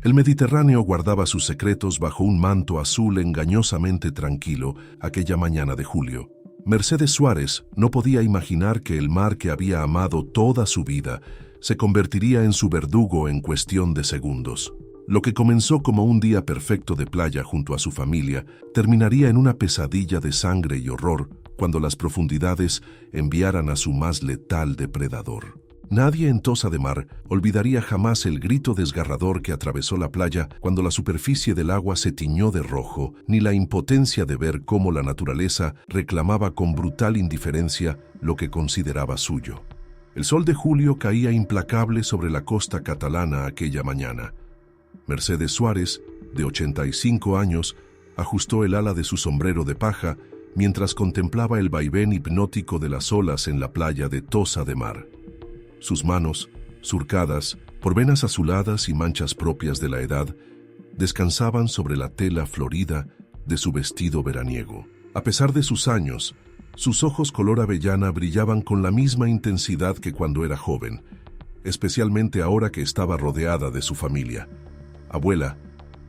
El Mediterráneo guardaba sus secretos bajo un manto azul engañosamente tranquilo aquella mañana de julio. Mercedes Suárez no podía imaginar que el mar que había amado toda su vida se convertiría en su verdugo en cuestión de segundos. Lo que comenzó como un día perfecto de playa junto a su familia terminaría en una pesadilla de sangre y horror cuando las profundidades enviaran a su más letal depredador. Nadie en Tossa de Mar olvidaría jamás el grito desgarrador que atravesó la playa cuando la superficie del agua se tiñó de rojo, ni la impotencia de ver cómo la naturaleza reclamaba con brutal indiferencia lo que consideraba suyo. El sol de julio caía implacable sobre la costa catalana aquella mañana. Mercedes Suárez, de 85 años, ajustó el ala de su sombrero de paja mientras contemplaba el vaivén hipnótico de las olas en la playa de Tossa de Mar. Sus manos, surcadas por venas azuladas y manchas propias de la edad, descansaban sobre la tela florida de su vestido veraniego. A pesar de sus años, sus ojos color avellana brillaban con la misma intensidad que cuando era joven, especialmente ahora que estaba rodeada de su familia. «Abuela,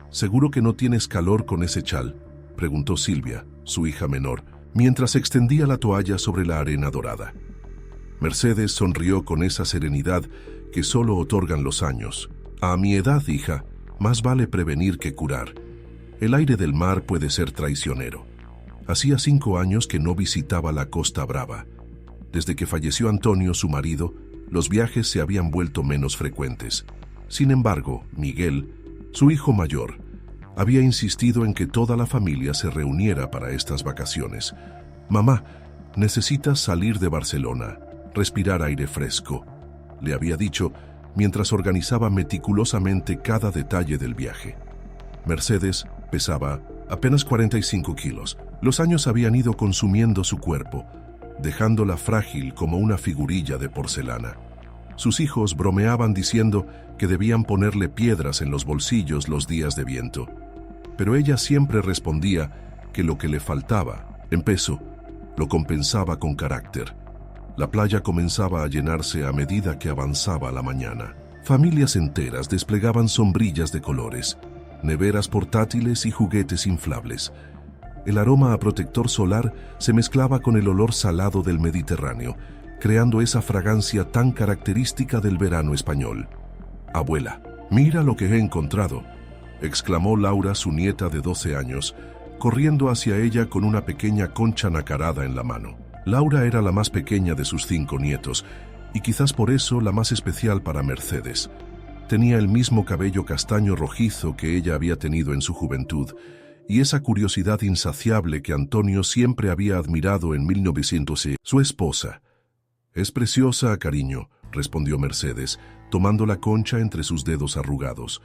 ¿seguro que no tienes calor con ese chal?», preguntó Silvia, su hija menor, mientras extendía la toalla sobre la arena dorada. Mercedes sonrió con esa serenidad que solo otorgan los años. «A mi edad, hija, más vale prevenir que curar. El aire del mar puede ser traicionero. Hacía 5 años que no visitaba la Costa Brava. Desde que falleció Antonio, su marido, los viajes se habían vuelto menos frecuentes. Sin embargo, Miguel, su hijo mayor, había insistido en que toda la familia se reuniera para estas vacaciones. «Mamá, necesitas salir de Barcelona, respirar aire fresco», le había dicho mientras organizaba meticulosamente cada detalle del viaje. Mercedes pesaba apenas 45 kilos. Los años habían ido consumiendo su cuerpo, dejándola frágil como una figurilla de porcelana. Sus hijos bromeaban diciendo que debían ponerle piedras en los bolsillos los días de viento, pero ella siempre respondía que lo que le faltaba, en peso, lo compensaba con carácter. La playa comenzaba a llenarse a medida que avanzaba la mañana. Familias enteras desplegaban sombrillas de colores, neveras portátiles y juguetes inflables. El aroma a protector solar se mezclaba con el olor salado del Mediterráneo, creando esa fragancia tan característica del verano español. «Abuela, mira lo que he encontrado», exclamó Laura, su nieta de 12 años, corriendo hacia ella con una pequeña concha nacarada en la mano. Laura era la más pequeña de sus 5 nietos, y quizás por eso la más especial para Mercedes. Tenía el mismo cabello castaño rojizo que ella había tenido en su juventud, y esa curiosidad insaciable que Antonio siempre había admirado en 1900. Su esposa. «Es preciosa, cariño», respondió Mercedes, tomando la concha entre sus dedos arrugados.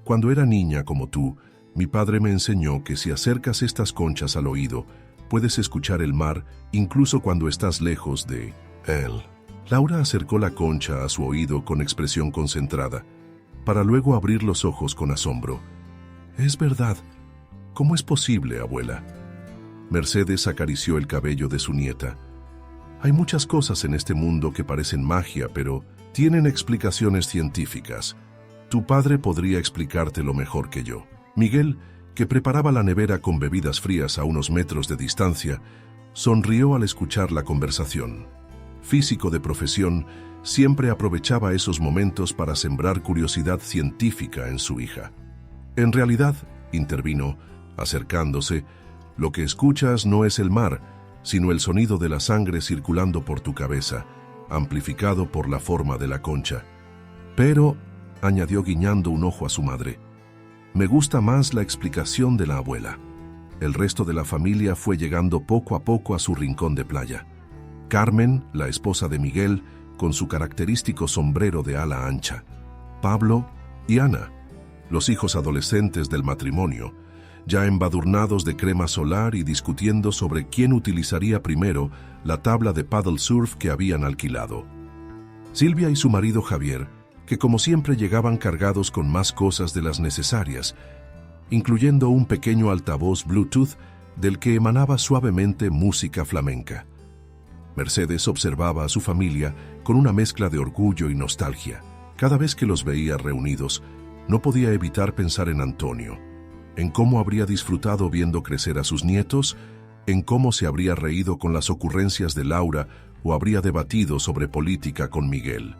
«Cuando era niña como tú, mi padre me enseñó que si acercas estas conchas al oído, puedes escuchar el mar incluso cuando estás lejos de él». Laura acercó la concha a su oído con expresión concentrada, para luego abrir los ojos con asombro. «Es verdad. ¿Cómo es posible, abuela?». Mercedes acarició el cabello de su nieta. «Hay muchas cosas en este mundo que parecen magia, pero tienen explicaciones científicas. Tu padre podría explicártelo mejor que yo». Miguel, que preparaba la nevera con bebidas frías a unos metros de distancia, sonrió al escuchar la conversación. Físico de profesión, siempre aprovechaba esos momentos para sembrar curiosidad científica en su hija. «En realidad», intervino, acercándose, «lo que escuchas no es el mar, sino el sonido de la sangre circulando por tu cabeza, amplificado por la forma de la concha. Pero», añadió guiñando un ojo a su madre, «me gusta más la explicación de la abuela». El resto de la familia fue llegando poco a poco a su rincón de playa. Carmen, la esposa de Miguel, con su característico sombrero de ala ancha. Pablo y Ana, los hijos adolescentes del matrimonio, ya embadurnados de crema solar y discutiendo sobre quién utilizaría primero la tabla de paddle surf que habían alquilado. Silvia y su marido Javier, que como siempre llegaban cargados con más cosas de las necesarias, incluyendo un pequeño altavoz Bluetooth del que emanaba suavemente música flamenca. Mercedes observaba a su familia con una mezcla de orgullo y nostalgia. Cada vez que los veía reunidos, No podía evitar pensar en Antonio, en cómo habría disfrutado viendo crecer a sus nietos, en cómo se habría reído con las ocurrencias de Laura o habría debatido sobre política con Miguel.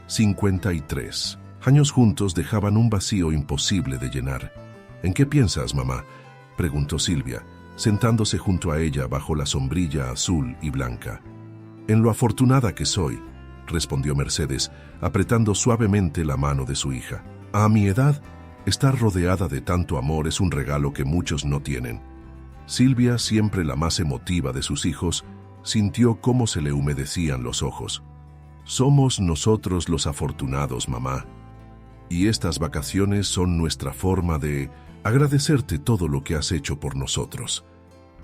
53 años juntos dejaban un vacío imposible de llenar. ¿En qué piensas, mamá?, preguntó Silvia, sentándose junto a ella bajo la sombrilla azul y blanca. En lo afortunada que soy, respondió Mercedes, apretando suavemente la mano de su hija. A mi edad, estar rodeada de tanto amor es un regalo que muchos no tienen. Silvia, siempre la más emotiva de sus hijos, sintió cómo se le humedecían los ojos. Somos nosotros los afortunados, mamá. Y estas vacaciones son nuestra forma de agradecerte todo lo que has hecho por nosotros.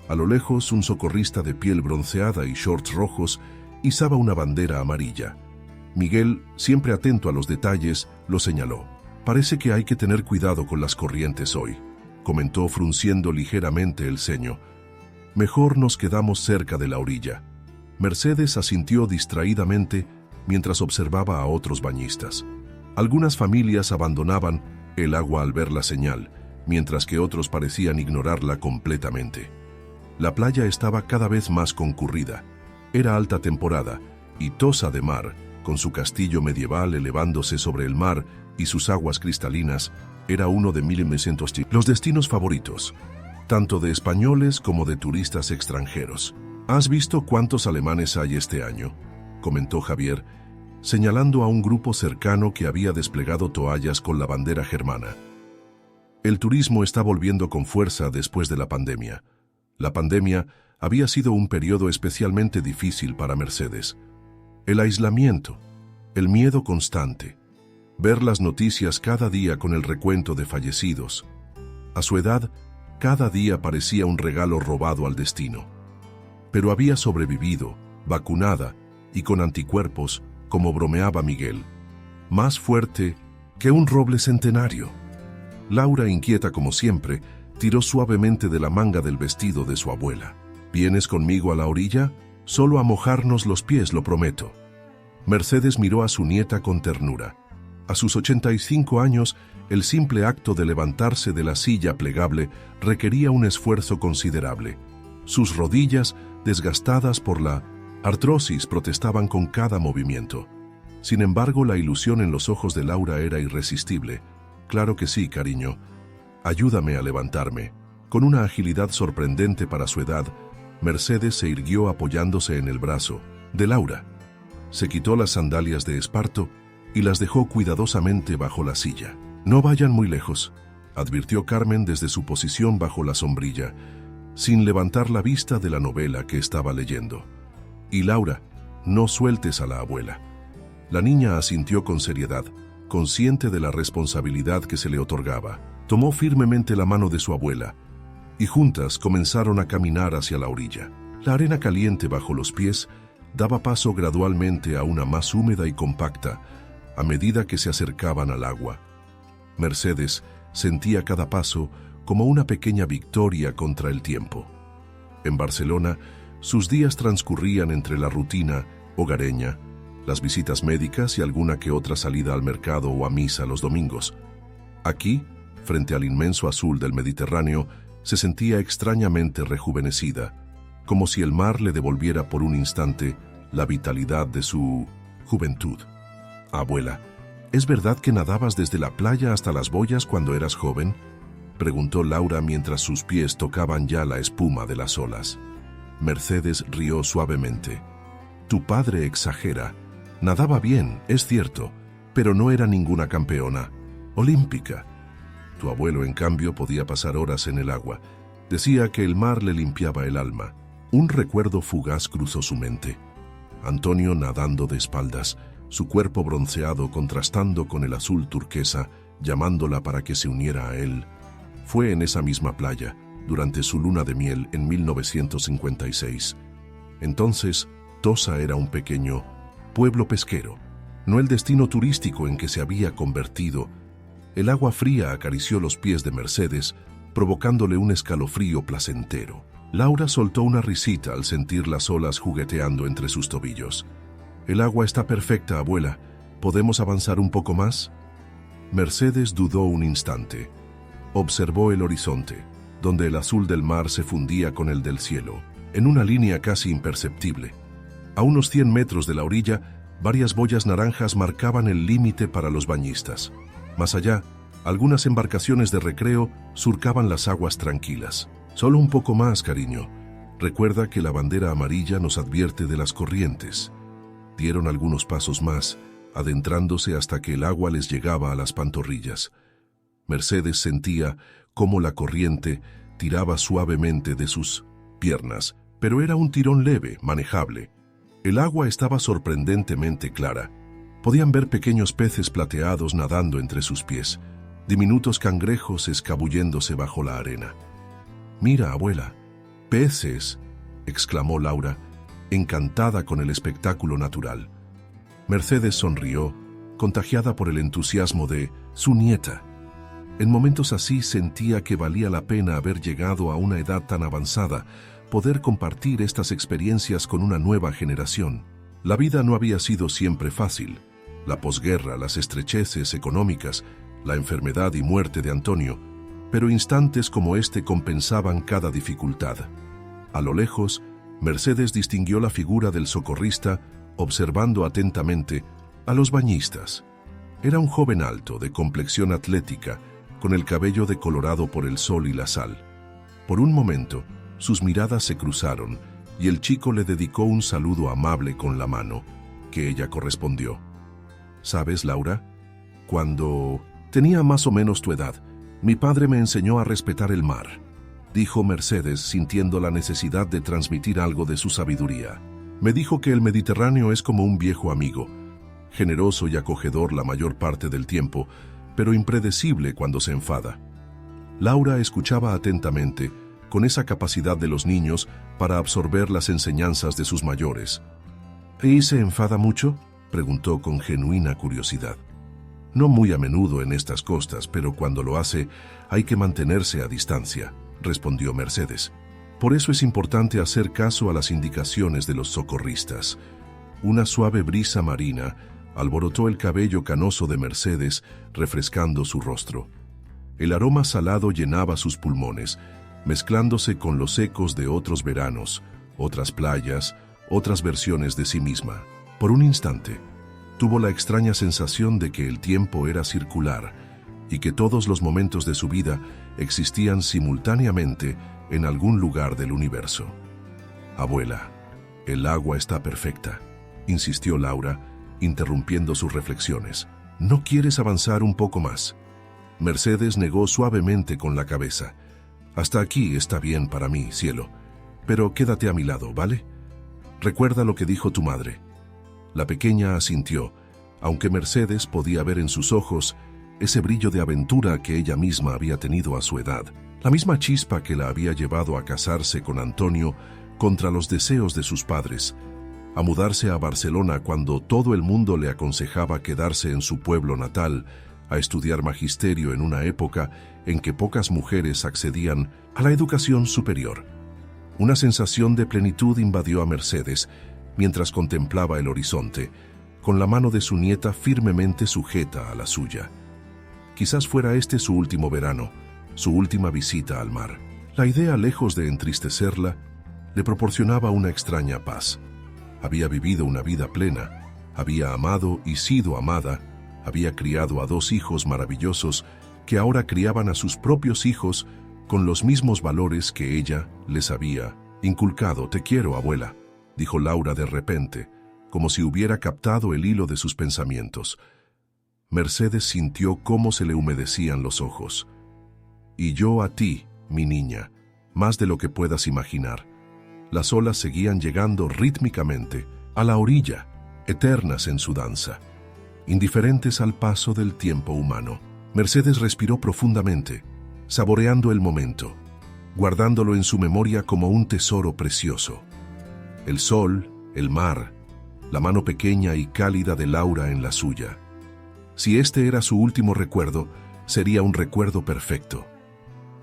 A lo lejos, un socorrista de piel bronceada y shorts rojos izaba una bandera amarilla. Miguel, siempre atento a los detalles, lo señaló. Parece que hay que tener cuidado con las corrientes hoy, comentó frunciendo ligeramente el ceño. Mejor nos quedamos cerca de la orilla. Mercedes asintió distraídamente mientras observaba a otros bañistas. Algunas familias abandonaban el agua al ver la señal, mientras que otros parecían ignorarla completamente. La playa estaba cada vez más concurrida. Era alta temporada, y Tossa de Mar, con su castillo medieval elevándose sobre el mar y sus aguas cristalinas, era uno de 1900 los destinos favoritos, tanto de españoles como de turistas extranjeros. ¿Has visto cuántos alemanes hay este año?, comentó Javier, señalando a un grupo cercano que había desplegado toallas con la bandera germana. El turismo está volviendo con fuerza después de la pandemia. La pandemia había sido un periodo especialmente difícil para Mercedes. El aislamiento, el miedo constante, ver las noticias cada día con el recuento de fallecidos. A su edad, cada día parecía un regalo robado al destino. Pero había sobrevivido, vacunada y con anticuerpos, como bromeaba Miguel, más fuerte que un roble centenario. Laura, inquieta como siempre, tiró suavemente de la manga del vestido de su abuela. ¿Vienes conmigo a la orilla? Solo a mojarnos los pies, lo prometo. Mercedes miró a su nieta con ternura. A sus 85 años, el simple acto de levantarse de la silla plegable requería un esfuerzo considerable. Sus rodillas, desgastadas por la artrosis, protestaban con cada movimiento. Sin embargo, la ilusión en los ojos de Laura era irresistible. Claro que sí, cariño. Ayúdame a levantarme. Con una agilidad sorprendente para su edad, Mercedes se irguió apoyándose en el brazo de Laura. Se quitó las sandalias de esparto y las dejó cuidadosamente bajo la silla. No vayan muy lejos, advirtió Carmen desde su posición bajo la sombrilla, sin levantar la vista de la novela que estaba leyendo. Y Laura, no sueltes a la abuela. La niña asintió con seriedad, consciente de la responsabilidad que se le otorgaba. Tomó firmemente la mano de su abuela, y juntas comenzaron a caminar hacia la orilla. La arena caliente bajo los pies daba paso gradualmente a una más húmeda y compacta, a medida que se acercaban al agua. Mercedes sentía cada paso como una pequeña victoria contra el tiempo. En Barcelona, sus días transcurrían entre la rutina hogareña, las visitas médicas y alguna que otra salida al mercado o a misa los domingos. Aquí, frente al inmenso azul del Mediterráneo, se sentía extrañamente rejuvenecida, como si el mar le devolviera por un instante la vitalidad de su juventud. Abuela, ¿es verdad que nadabas desde la playa hasta las boyas cuando eras joven?, preguntó Laura mientras sus pies tocaban ya la espuma de las olas. Mercedes rió suavemente. Tu padre exagera. Nadaba bien, es cierto, pero no era ninguna campeona olímpica. Tu abuelo, en cambio, podía pasar horas en el agua. Decía que el mar le limpiaba el alma. Un recuerdo fugaz cruzó su mente. Antonio nadando de espaldas, su cuerpo bronceado contrastando con el azul turquesa, llamándola para que se uniera a él. Fue en esa misma playa, durante su luna de miel en 1956. Entonces, Tossa era un pequeño pueblo pesquero, no el destino turístico en que se había convertido. El agua fría acarició los pies de Mercedes, provocándole un escalofrío placentero. Laura soltó una risita al sentir las olas jugueteando entre sus tobillos. El agua está perfecta, abuela. ¿Podemos avanzar un poco más? Mercedes dudó un instante. Observó el horizonte, donde el azul del mar se fundía con el del cielo, en una línea casi imperceptible. A unos 100 metros de la orilla, varias boyas naranjas marcaban el límite para los bañistas. Más allá, algunas embarcaciones de recreo surcaban las aguas tranquilas. Solo un poco más, cariño. Recuerda que la bandera amarilla nos advierte de las corrientes. Dieron algunos pasos más, adentrándose hasta que el agua les llegaba a las pantorrillas. Mercedes sentía cómo la corriente tiraba suavemente de sus piernas, pero era un tirón leve, manejable. El agua estaba sorprendentemente clara. Podían ver pequeños peces plateados nadando entre sus pies, diminutos cangrejos escabulléndose bajo la arena. «Mira, abuela, peces», exclamó Laura, encantada con el espectáculo natural. Mercedes sonrió, contagiada por el entusiasmo de su nieta. En momentos así sentía que valía la pena haber llegado a una edad tan avanzada, poder compartir estas experiencias con una nueva generación. La vida no había sido siempre fácil. La posguerra, las estrecheces económicas, la enfermedad y muerte de Antonio, pero instantes como este compensaban cada dificultad. A lo lejos, Mercedes distinguió la figura del socorrista, observando atentamente a los bañistas. Era un joven alto, de complexión atlética, con el cabello decolorado por el sol y la sal. Por un momento, sus miradas se cruzaron y el chico le dedicó un saludo amable con la mano, que ella correspondió. «¿Sabes, Laura? Cuando tenía más o menos tu edad, mi padre me enseñó a respetar el mar», dijo Mercedes, sintiendo la necesidad de transmitir algo de su sabiduría. «Me dijo que el Mediterráneo es como un viejo amigo, generoso y acogedor la mayor parte del tiempo, pero impredecible cuando se enfada». Laura escuchaba atentamente, con esa capacidad de los niños para absorber las enseñanzas de sus mayores. «¿Y se enfada mucho?», preguntó con genuina curiosidad. «No muy a menudo en estas costas, pero cuando lo hace, hay que mantenerse a distancia», respondió Mercedes. «Por eso es importante hacer caso a las indicaciones de los socorristas». Una suave brisa marina alborotó el cabello canoso de Mercedes, refrescando su rostro. El aroma salado llenaba sus pulmones, mezclándose con los ecos de otros veranos, otras playas, otras versiones de sí misma. Por un instante, tuvo la extraña sensación de que el tiempo era circular y que todos los momentos de su vida existían simultáneamente en algún lugar del universo. «Abuela, el agua está perfecta», insistió Laura, interrumpiendo sus reflexiones. «¿No quieres avanzar un poco más?». Mercedes negó suavemente con la cabeza. «Hasta aquí está bien para mí, cielo, pero quédate a mi lado, ¿vale? Recuerda lo que dijo tu madre». La pequeña asintió, aunque Mercedes podía ver en sus ojos ese brillo de aventura que ella misma había tenido a su edad, la misma chispa que la había llevado a casarse con Antonio contra los deseos de sus padres, a mudarse a Barcelona cuando todo el mundo le aconsejaba quedarse en su pueblo natal, a estudiar magisterio en una época en que pocas mujeres accedían a la educación superior. Una sensación de plenitud invadió a Mercedes mientras contemplaba el horizonte, con la mano de su nieta firmemente sujeta a la suya. Quizás fuera este su último verano, su última visita al mar. La idea, lejos de entristecerla, le proporcionaba una extraña paz. Había vivido una vida plena, había amado y sido amada, había criado a 2 hijos maravillosos que ahora criaban a sus propios hijos con los mismos valores que ella les había inculcado. «Te quiero, abuela», dijo Laura de repente, como si hubiera captado el hilo de sus pensamientos. Mercedes sintió cómo se le humedecían los ojos. «Y yo a ti, mi niña, más de lo que puedas imaginar». Las olas seguían llegando rítmicamente a la orilla, eternas en su danza, indiferentes al paso del tiempo humano. Mercedes respiró profundamente, saboreando el momento, guardándolo en su memoria como un tesoro precioso. El sol, el mar, la mano pequeña y cálida de Laura en la suya. Si este era su último recuerdo, sería un recuerdo perfecto.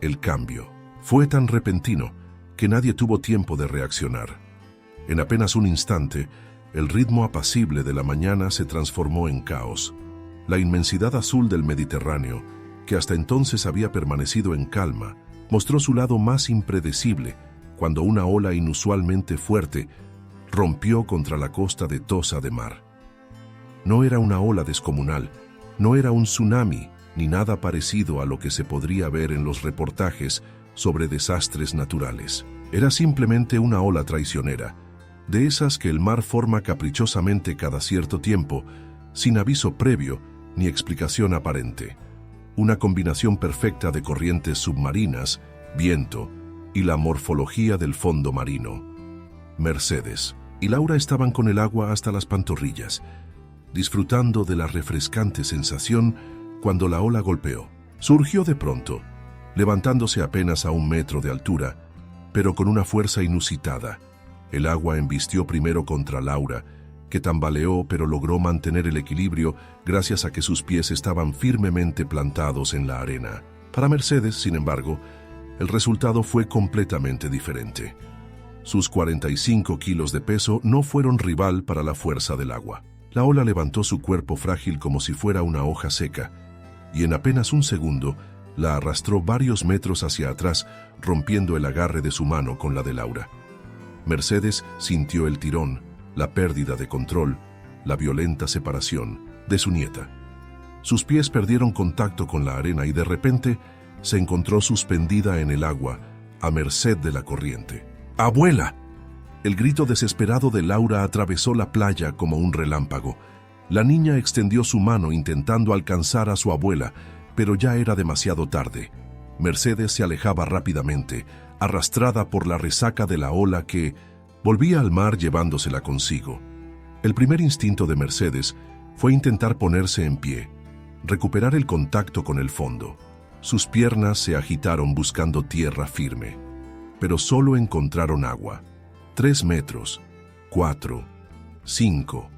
El cambio fue tan repentino que nadie tuvo tiempo de reaccionar. En apenas un instante, el ritmo apacible de la mañana se transformó en caos. La inmensidad azul del Mediterráneo, que hasta entonces había permanecido en calma, mostró su lado más impredecible cuando una ola inusualmente fuerte rompió contra la costa de Tossa de Mar. No era una ola descomunal, no era un tsunami, ni nada parecido a lo que se podría ver en los reportajes sobre desastres naturales. Era simplemente una ola traicionera, de esas que el mar forma caprichosamente cada cierto tiempo, sin aviso previo ni explicación aparente. Una combinación perfecta de corrientes submarinas, viento y la morfología del fondo marino. Mercedes y Laura estaban con el agua hasta las pantorrillas, disfrutando de la refrescante sensación cuando la ola golpeó. Surgió de pronto, levantándose apenas a 1 metro de altura, pero con una fuerza inusitada. El agua embistió primero contra Laura, que tambaleó pero logró mantener el equilibrio gracias a que sus pies estaban firmemente plantados en la arena. Para Mercedes, sin embargo, el resultado fue completamente diferente. Sus 45 kilos de peso no fueron rival para la fuerza del agua. La ola levantó su cuerpo frágil como si fuera una hoja seca, y en apenas 1 segundo la arrastró varios metros hacia atrás, rompiendo el agarre de su mano con la de Laura. Mercedes sintió el tirón, la pérdida de control, la violenta separación de su nieta. Sus pies perdieron contacto con la arena y de repente se encontró suspendida en el agua, a merced de la corriente. ¡Abuela! El grito desesperado de Laura atravesó la playa como un relámpago. La niña extendió su mano intentando alcanzar a su abuela, pero ya era demasiado tarde. Mercedes se alejaba rápidamente, arrastrada por la resaca de la ola que volvía al mar llevándosela consigo. El primer instinto de Mercedes fue intentar ponerse en pie, recuperar el contacto con el fondo. Sus piernas se agitaron buscando tierra firme, pero solo encontraron agua. 3 metros, 4, 5.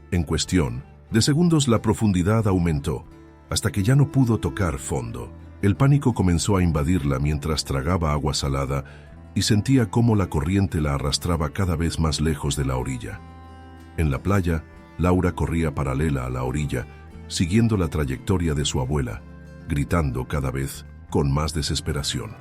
En cuestión de segundos la profundidad aumentó, hasta que ya no pudo tocar fondo. El pánico comenzó a invadirla mientras tragaba agua salada y sentía cómo la corriente la arrastraba cada vez más lejos de la orilla. En la playa, Laura corría paralela a la orilla, siguiendo la trayectoria de su abuela, gritando cada vez con más desesperación.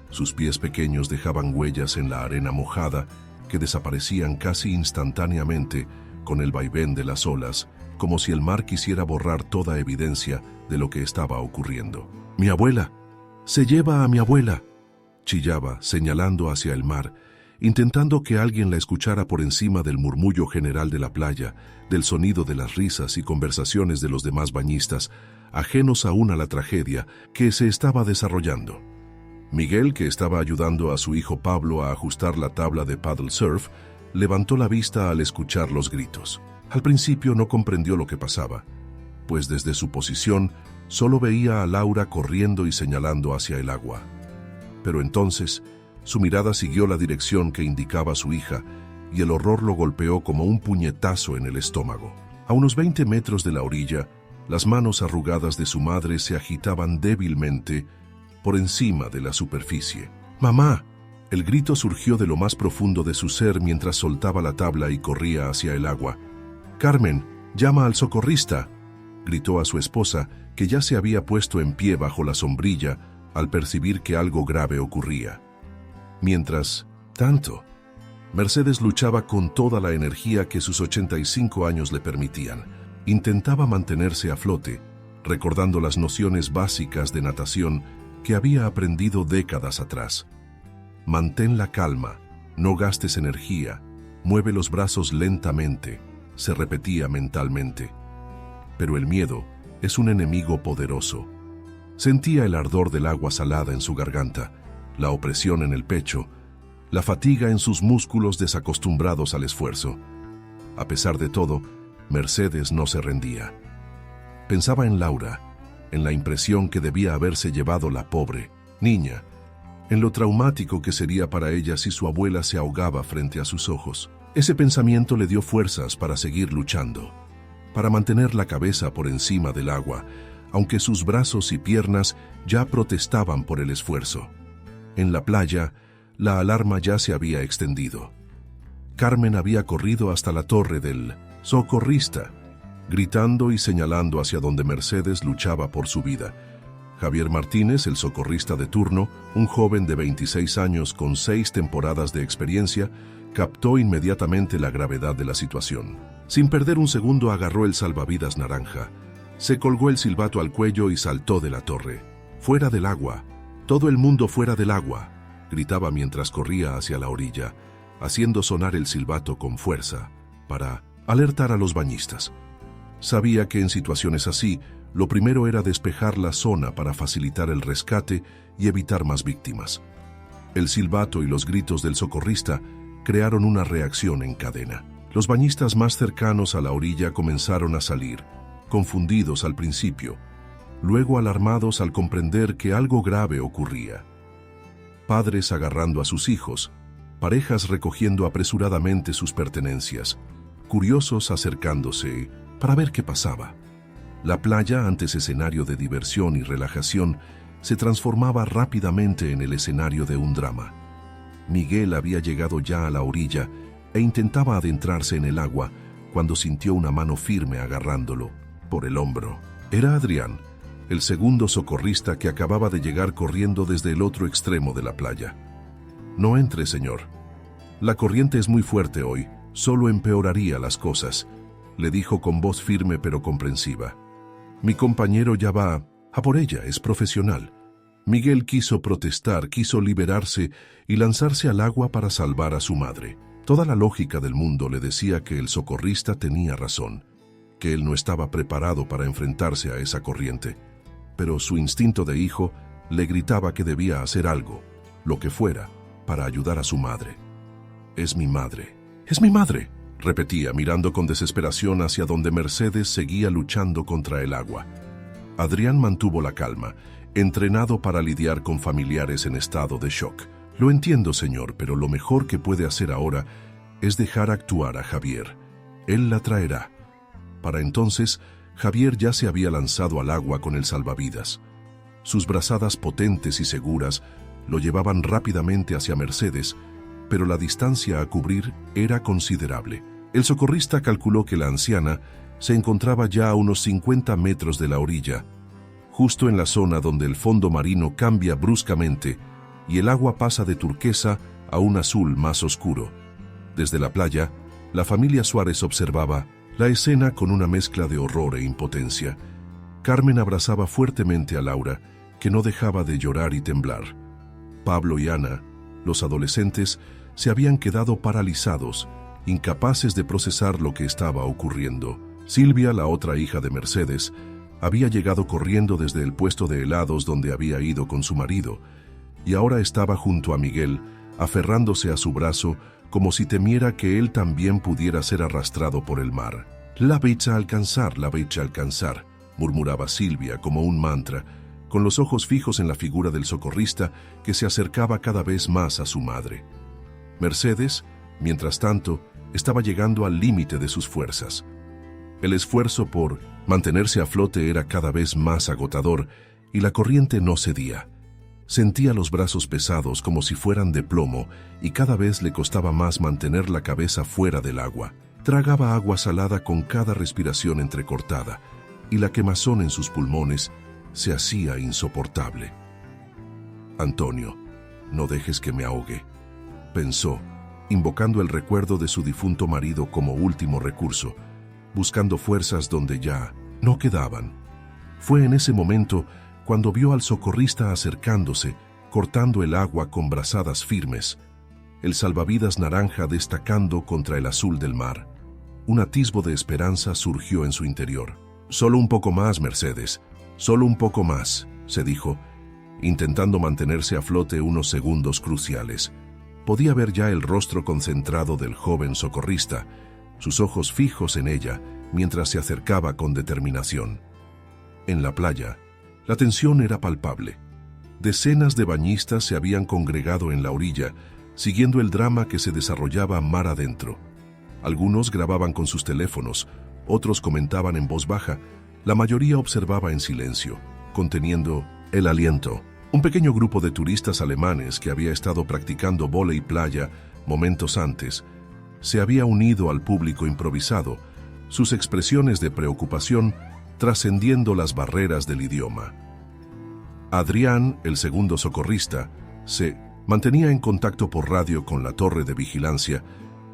Sus pies pequeños dejaban huellas en la arena mojada que desaparecían casi instantáneamente con el vaivén de las olas, como si el mar quisiera borrar toda evidencia de lo que estaba ocurriendo. «¡Mi abuela! ¡Se lleva a mi abuela!», chillaba, señalando hacia el mar, intentando que alguien la escuchara por encima del murmullo general de la playa, del sonido de las risas y conversaciones de los demás bañistas, ajenos aún a la tragedia que se estaba desarrollando. Miguel, que estaba ayudando a su hijo Pablo a ajustar la tabla de paddle surf, levantó la vista al escuchar los gritos. Al principio no comprendió lo que pasaba, pues desde su posición solo veía a Laura corriendo y señalando hacia el agua. Pero entonces su mirada siguió la dirección que indicaba su hija y el horror lo golpeó como un puñetazo en el estómago. A unos 20 metros de la orilla, las manos arrugadas de su madre se agitaban débilmente por encima de la superficie. ¡Mamá! El grito surgió de lo más profundo de su ser mientras soltaba la tabla y corría hacia el agua. «Carmen, llama al socorrista», gritó a su esposa, que ya se había puesto en pie bajo la sombrilla al percibir que algo grave ocurría. Mientras tanto, Mercedes luchaba con toda la energía que sus 85 años le permitían. Intentaba mantenerse a flote, recordando las nociones básicas de natación que había aprendido décadas atrás. «Mantén la calma, no gastes energía, mueve los brazos lentamente», se repetía mentalmente. Pero el miedo es un enemigo poderoso. Sentía el ardor del agua salada en su garganta, la opresión en el pecho, la fatiga en sus músculos desacostumbrados al esfuerzo. A pesar de todo, Mercedes no se rendía. Pensaba en Laura, en la impresión que debía haberse llevado la pobre niña, en lo traumático que sería para ella si su abuela se ahogaba frente a sus ojos. Ese pensamiento le dio fuerzas para seguir luchando, para mantener la cabeza por encima del agua, aunque sus brazos y piernas ya protestaban por el esfuerzo. En la playa, la alarma ya se había extendido. Carmen había corrido hasta la torre del socorrista gritando y señalando hacia donde Mercedes luchaba por su vida. Javier Martínez, el socorrista de turno, un joven de 26 años con 6 temporadas de experiencia, captó inmediatamente la gravedad de la situación. Sin perder un segundo agarró el salvavidas naranja, se colgó el silbato al cuello y saltó de la torre. ¡Fuera del agua! ¡Todo el mundo fuera del agua!, gritaba mientras corría hacia la orilla, haciendo sonar el silbato con fuerza para alertar a los bañistas. Sabía que en situaciones así, lo primero era despejar la zona para facilitar el rescate y evitar más víctimas. El silbato y los gritos del socorrista crearon una reacción en cadena. Los bañistas más cercanos a la orilla comenzaron a salir, confundidos al principio, luego alarmados al comprender que algo grave ocurría. Padres agarrando a sus hijos, parejas recogiendo apresuradamente sus pertenencias, curiosos acercándose para ver qué pasaba. La playa, antes escenario de diversión y relajación, se transformaba rápidamente en el escenario de un drama. Miguel había llegado ya a la orilla e intentaba adentrarse en el agua cuando sintió una mano firme agarrándolo por el hombro. Era Adrián, el segundo socorrista que acababa de llegar corriendo desde el otro extremo de la playa. «No entre, señor. La corriente es muy fuerte hoy, solo empeoraría las cosas», le dijo con voz firme pero comprensiva. «Mi compañero ya va a por ella, es profesional». Miguel quiso protestar, quiso liberarse y lanzarse al agua para salvar a su madre. Toda la lógica del mundo le decía que el socorrista tenía razón, que él no estaba preparado para enfrentarse a esa corriente. Pero su instinto de hijo le gritaba que debía hacer algo, lo que fuera, para ayudar a su madre. «Es mi madre, es mi madre», repetía, mirando con desesperación hacia donde Mercedes seguía luchando contra el agua. Adrián mantuvo la calma, entrenado para lidiar con familiares en estado de shock. «Lo entiendo, señor, pero lo mejor que puede hacer ahora es dejar actuar a Javier. Él la traerá». Para entonces, Javier ya se había lanzado al agua con el salvavidas. Sus brazadas potentes y seguras lo llevaban rápidamente hacia Mercedes, pero la distancia a cubrir era considerable. El socorrista calculó que la anciana se encontraba ya a unos 50 metros de la orilla, justo en la zona donde el fondo marino cambia bruscamente y el agua pasa de turquesa a un azul más oscuro. Desde la playa, la familia Suárez observaba la escena con una mezcla de horror e impotencia. Carmen abrazaba fuertemente a Laura, que no dejaba de llorar y temblar. Pablo y Ana, los adolescentes, se habían quedado paralizados, incapaces de procesar lo que estaba ocurriendo. Silvia, la otra hija de Mercedes, había llegado corriendo desde el puesto de helados donde había ido con su marido, y ahora estaba junto a Miguel, aferrándose a su brazo como si temiera que él también pudiera ser arrastrado por el mar. «La vais a alcanzar, murmuraba Silvia como un mantra, con los ojos fijos en la figura del socorrista que se acercaba cada vez más a su madre. Mercedes, mientras tanto, estaba llegando al límite de sus fuerzas. El esfuerzo por mantenerse a flote era cada vez más agotador y la corriente no cedía. Sentía los brazos pesados como si fueran de plomo y cada vez le costaba más mantener la cabeza fuera del agua. Tragaba agua salada con cada respiración entrecortada y la quemazón en sus pulmones se hacía insoportable. «Antonio, no dejes que me ahogue», pensó, invocando el recuerdo de su difunto marido como último recurso, buscando fuerzas donde ya no quedaban. Fue en ese momento cuando vio al socorrista acercándose, cortando el agua con brazadas firmes, el salvavidas naranja destacando contra el azul del mar. Un atisbo de esperanza surgió en su interior. «Solo un poco más, Mercedes, solo un poco más», se dijo, intentando mantenerse a flote unos segundos cruciales. Podía ver ya el rostro concentrado del joven socorrista, sus ojos fijos en ella mientras se acercaba con determinación. En la playa, la tensión era palpable. Decenas de bañistas se habían congregado en la orilla, siguiendo el drama que se desarrollaba mar adentro. Algunos grababan con sus teléfonos, otros comentaban en voz baja, la mayoría observaba en silencio, conteniendo el aliento. Un pequeño grupo de turistas alemanes que había estado practicando vóley playa momentos antes, se había unido al público improvisado, sus expresiones de preocupación trascendiendo las barreras del idioma. Adrián, el segundo socorrista, se mantenía en contacto por radio con la torre de vigilancia,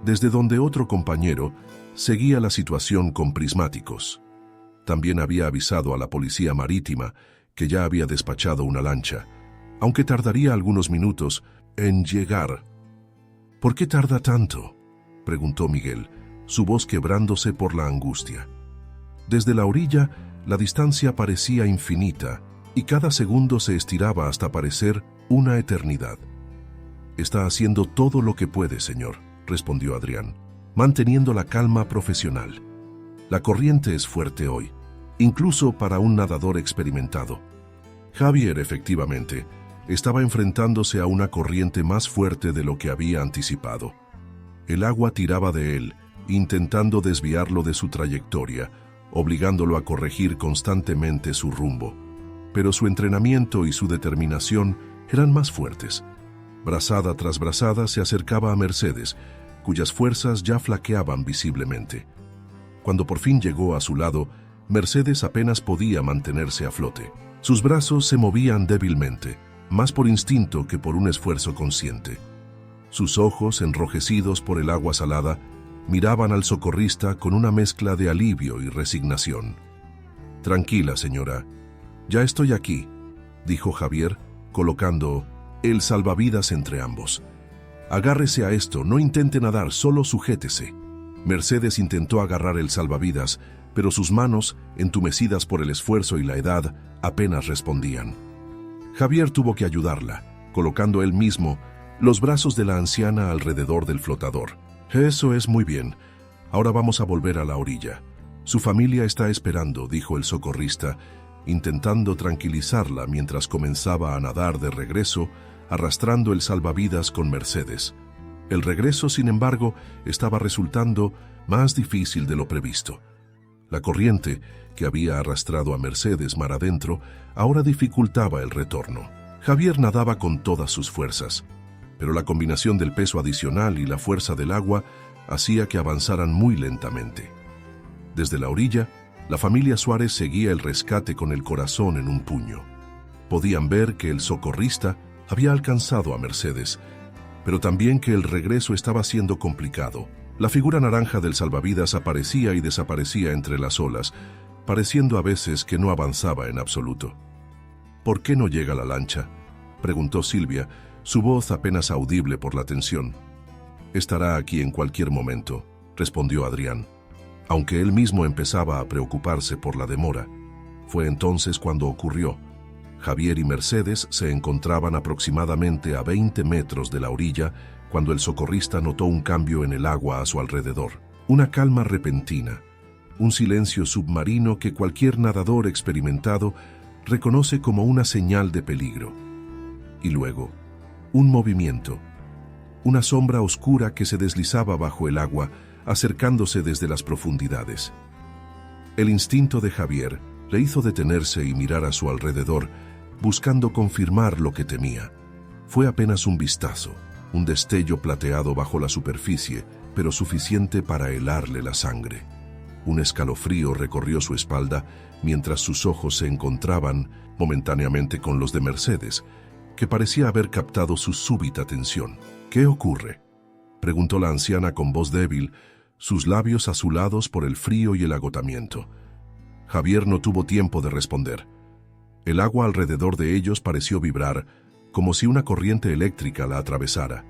desde donde otro compañero seguía la situación con prismáticos. También había avisado a la policía marítima que ya había despachado una lancha, aunque tardaría algunos minutos en llegar. ¿Por qué tarda tanto?, preguntó Miguel, su voz quebrándose por la angustia. Desde la orilla, la distancia parecía infinita y cada segundo se estiraba hasta parecer una eternidad. «Está haciendo todo lo que puede, señor», respondió Adrián, manteniendo la calma profesional. «La corriente es fuerte hoy, incluso para un nadador experimentado». Javier, efectivamente, estaba enfrentándose a una corriente más fuerte de lo que había anticipado. El agua tiraba de él, intentando desviarlo de su trayectoria, obligándolo a corregir constantemente su rumbo. Pero su entrenamiento y su determinación eran más fuertes. Brazada tras brazada se acercaba a Mercedes, cuyas fuerzas ya flaqueaban visiblemente. Cuando por fin llegó a su lado, Mercedes apenas podía mantenerse a flote. Sus brazos se movían débilmente, más por instinto que por un esfuerzo consciente. Sus ojos, enrojecidos por el agua salada, miraban al socorrista con una mezcla de alivio y resignación. «Tranquila, señora. Ya estoy aquí», dijo Javier, colocando el salvavidas entre ambos. «Agárrese a esto, no intente nadar, solo sujétese». Mercedes intentó agarrar el salvavidas, pero sus manos, entumecidas por el esfuerzo y la edad, apenas respondían. Javier tuvo que ayudarla, colocando él mismo los brazos de la anciana alrededor del flotador. «Eso es muy bien. Ahora vamos a volver a la orilla. Su familia está esperando», dijo el socorrista, intentando tranquilizarla mientras comenzaba a nadar de regreso, arrastrando el salvavidas con Mercedes. El regreso, sin embargo, estaba resultando más difícil de lo previsto. La corriente, que había arrastrado a Mercedes mar adentro, ahora dificultaba el retorno. Javier nadaba con todas sus fuerzas, pero la combinación del peso adicional y la fuerza del agua hacía que avanzaran muy lentamente. Desde la orilla, la familia Suárez seguía el rescate con el corazón en un puño. Podían ver que el socorrista había alcanzado a Mercedes, pero también que el regreso estaba siendo complicado. La figura naranja del salvavidas aparecía y desaparecía entre las olas, pareciendo a veces que no avanzaba en absoluto. «¿Por qué no llega la lancha?», preguntó Silvia, su voz apenas audible por la tensión. «Estará aquí en cualquier momento», respondió Adrián. Aunque él mismo empezaba a preocuparse por la demora. Fue entonces cuando ocurrió. Javier y Mercedes se encontraban aproximadamente a 20 metros de la orilla cuando el socorrista notó un cambio en el agua a su alrededor. Una calma repentina, un silencio submarino que cualquier nadador experimentado reconoce como una señal de peligro. Y luego, un movimiento, una sombra oscura que se deslizaba bajo el agua, acercándose desde las profundidades. El instinto de Javier le hizo detenerse y mirar a su alrededor, buscando confirmar lo que temía. Fue apenas un vistazo, un destello plateado bajo la superficie, pero suficiente para helarle la sangre. Un escalofrío recorrió su espalda mientras sus ojos se encontraban momentáneamente con los de Mercedes, que parecía haber captado su súbita atención. «¿Qué ocurre?», preguntó la anciana con voz débil, sus labios azulados por el frío y el agotamiento. Javier no tuvo tiempo de responder. El agua alrededor de ellos pareció vibrar, como si una corriente eléctrica la atravesara.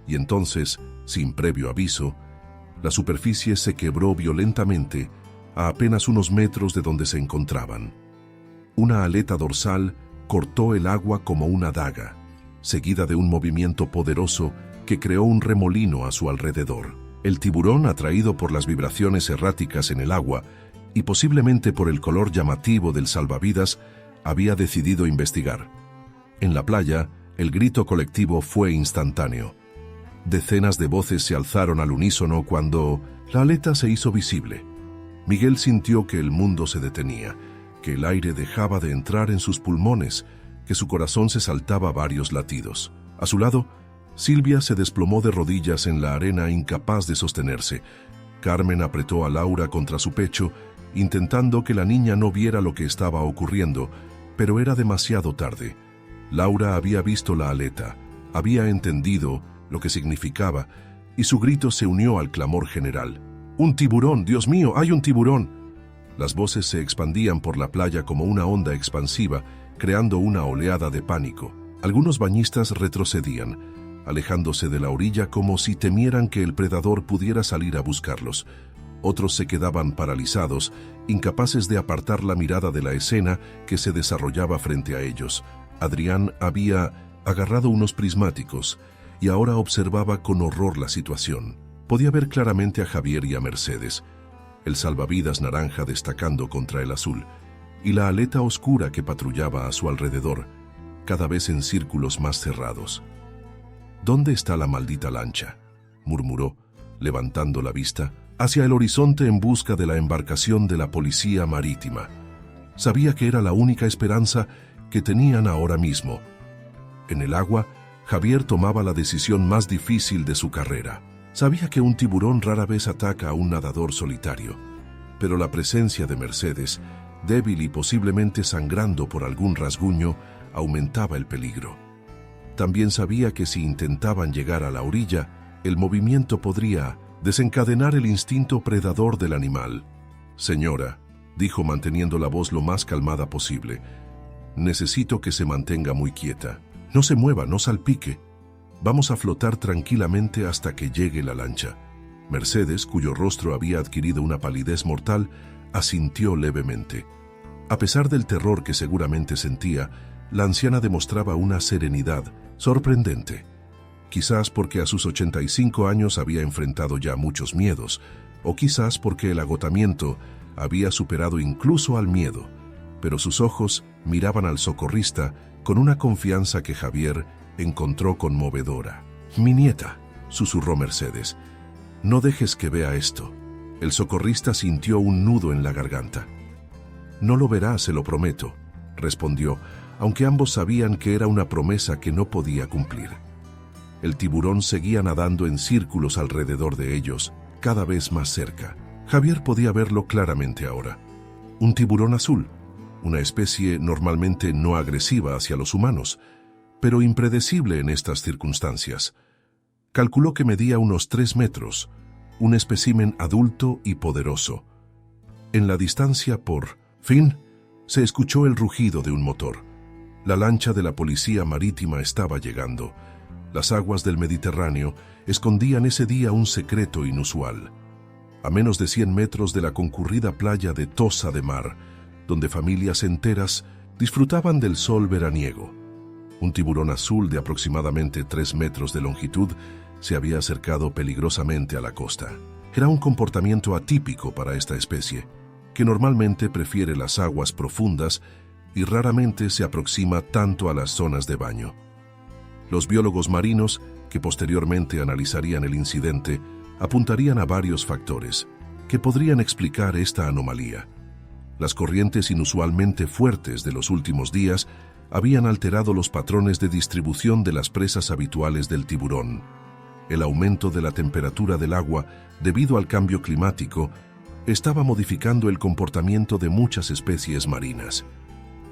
Y entonces, sin previo aviso, la superficie se quebró violentamente a apenas unos metros de donde se encontraban. Una aleta dorsal cortó el agua como una daga, seguida de un movimiento poderoso que creó un remolino a su alrededor. El tiburón, atraído por las vibraciones erráticas en el agua y posiblemente por el color llamativo del salvavidas, había decidido investigar. En la playa, el grito colectivo fue instantáneo. Decenas de voces se alzaron al unísono cuando la aleta se hizo visible. Miguel sintió que el mundo se detenía, que el aire dejaba de entrar en sus pulmones, que su corazón se saltaba varios latidos. A su lado, Silvia se desplomó de rodillas en la arena, incapaz de sostenerse, Carmen apretó a Laura contra su pecho, intentando que la niña no viera lo que estaba ocurriendo, pero era demasiado tarde. Laura había visto la aleta, había entendido lo que significaba, y su grito se unió al clamor general. ¡Un tiburón! ¡Dios mío, hay un tiburón! Las voces se expandían por la playa como una onda expansiva, creando una oleada de pánico. Algunos bañistas retrocedían, alejándose de la orilla como si temieran que el predador pudiera salir a buscarlos. Otros se quedaban paralizados, incapaces de apartar la mirada de la escena que se desarrollaba frente a ellos. Adrián había agarrado unos prismáticos y ahora observaba con horror la situación. Podía ver claramente a Javier y a Mercedes, el salvavidas naranja destacando contra el azul, y la aleta oscura que patrullaba a su alrededor, cada vez en círculos más cerrados. ¿Dónde está la maldita lancha?, murmuró, levantando la vista hacia el horizonte en busca de la embarcación de la policía marítima. Sabía que era la única esperanza que tenían ahora mismo. En el agua, Javier tomaba la decisión más difícil de su carrera. Sabía que un tiburón rara vez ataca a un nadador solitario, pero la presencia de Mercedes, débil y posiblemente sangrando por algún rasguño, aumentaba el peligro. También sabía que si intentaban llegar a la orilla, el movimiento podría desencadenar el instinto predador del animal. «Señora», dijo manteniendo la voz lo más calmada posible, «necesito que se mantenga muy quieta. No se mueva, no salpique. Vamos a flotar tranquilamente hasta que llegue la lancha». Mercedes, cuyo rostro había adquirido una palidez mortal, asintió levemente. A pesar del terror que seguramente sentía, la anciana demostraba una serenidad sorprendente. Quizás porque a sus 85 años había enfrentado ya muchos miedos, o quizás porque el agotamiento había superado incluso al miedo, pero sus ojos miraban al socorrista con una confianza que Javier encontró conmovedora. «Mi nieta», susurró Mercedes, «no dejes que vea esto». El socorrista sintió un nudo en la garganta. «No lo verá, se lo prometo», respondió, aunque ambos sabían que era una promesa que no podía cumplir. El tiburón seguía nadando en círculos alrededor de ellos, cada vez más cerca. Javier podía verlo claramente ahora. Un tiburón azul, una especie normalmente no agresiva hacia los humanos, pero impredecible en estas circunstancias. Calculó que medía unos 3 metros, un espécimen adulto y poderoso. En la distancia, por fin, se escuchó el rugido de un motor. La lancha de la policía marítima estaba llegando. Las aguas del Mediterráneo escondían ese día un secreto inusual. A menos de 100 metros de la concurrida playa de Tossa de Mar, donde familias enteras disfrutaban del sol veraniego, un tiburón azul de aproximadamente 3 metros de longitud se había acercado peligrosamente a la costa. Era un comportamiento atípico para esta especie, que normalmente prefiere las aguas profundas y raramente se aproxima tanto a las zonas de baño. Los biólogos marinos, que posteriormente analizarían el incidente, apuntarían a varios factores que podrían explicar esta anomalía. Las corrientes inusualmente fuertes de los últimos días habían alterado los patrones de distribución de las presas habituales del tiburón. El aumento de la temperatura del agua, debido al cambio climático, estaba modificando el comportamiento de muchas especies marinas.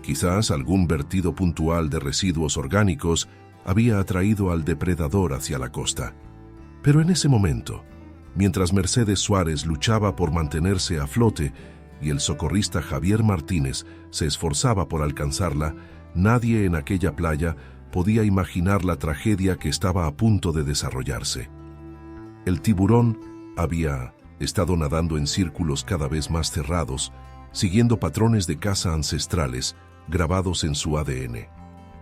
Quizás algún vertido puntual de residuos orgánicos había atraído al depredador hacia la costa. Pero en ese momento, mientras Mercedes Suárez luchaba por mantenerse a flote y el socorrista Javier Martínez se esforzaba por alcanzarla, nadie en aquella playa podía imaginar la tragedia que estaba a punto de desarrollarse. El tiburón había estado nadando en círculos cada vez más cerrados, siguiendo patrones de caza ancestrales grabados en su ADN.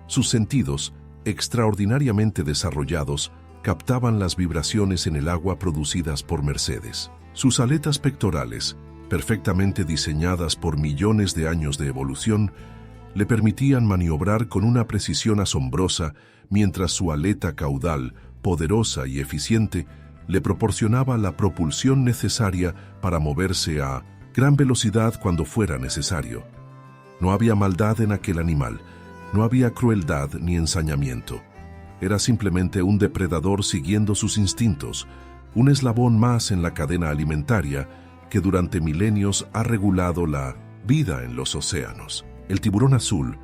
Sus sentidos, extraordinariamente desarrollados, captaban las vibraciones en el agua producidas por Mercedes. Sus aletas pectorales, perfectamente diseñadas por millones de años de evolución, le permitían maniobrar con una precisión asombrosa, mientras su aleta caudal, poderosa y eficiente, le proporcionaba la propulsión necesaria para moverse a gran velocidad cuando fuera necesario. No había maldad en aquel animal, no había crueldad ni ensañamiento. Era simplemente un depredador siguiendo sus instintos, un eslabón más en la cadena alimentaria que durante milenios ha regulado la vida en los océanos. El tiburón azul,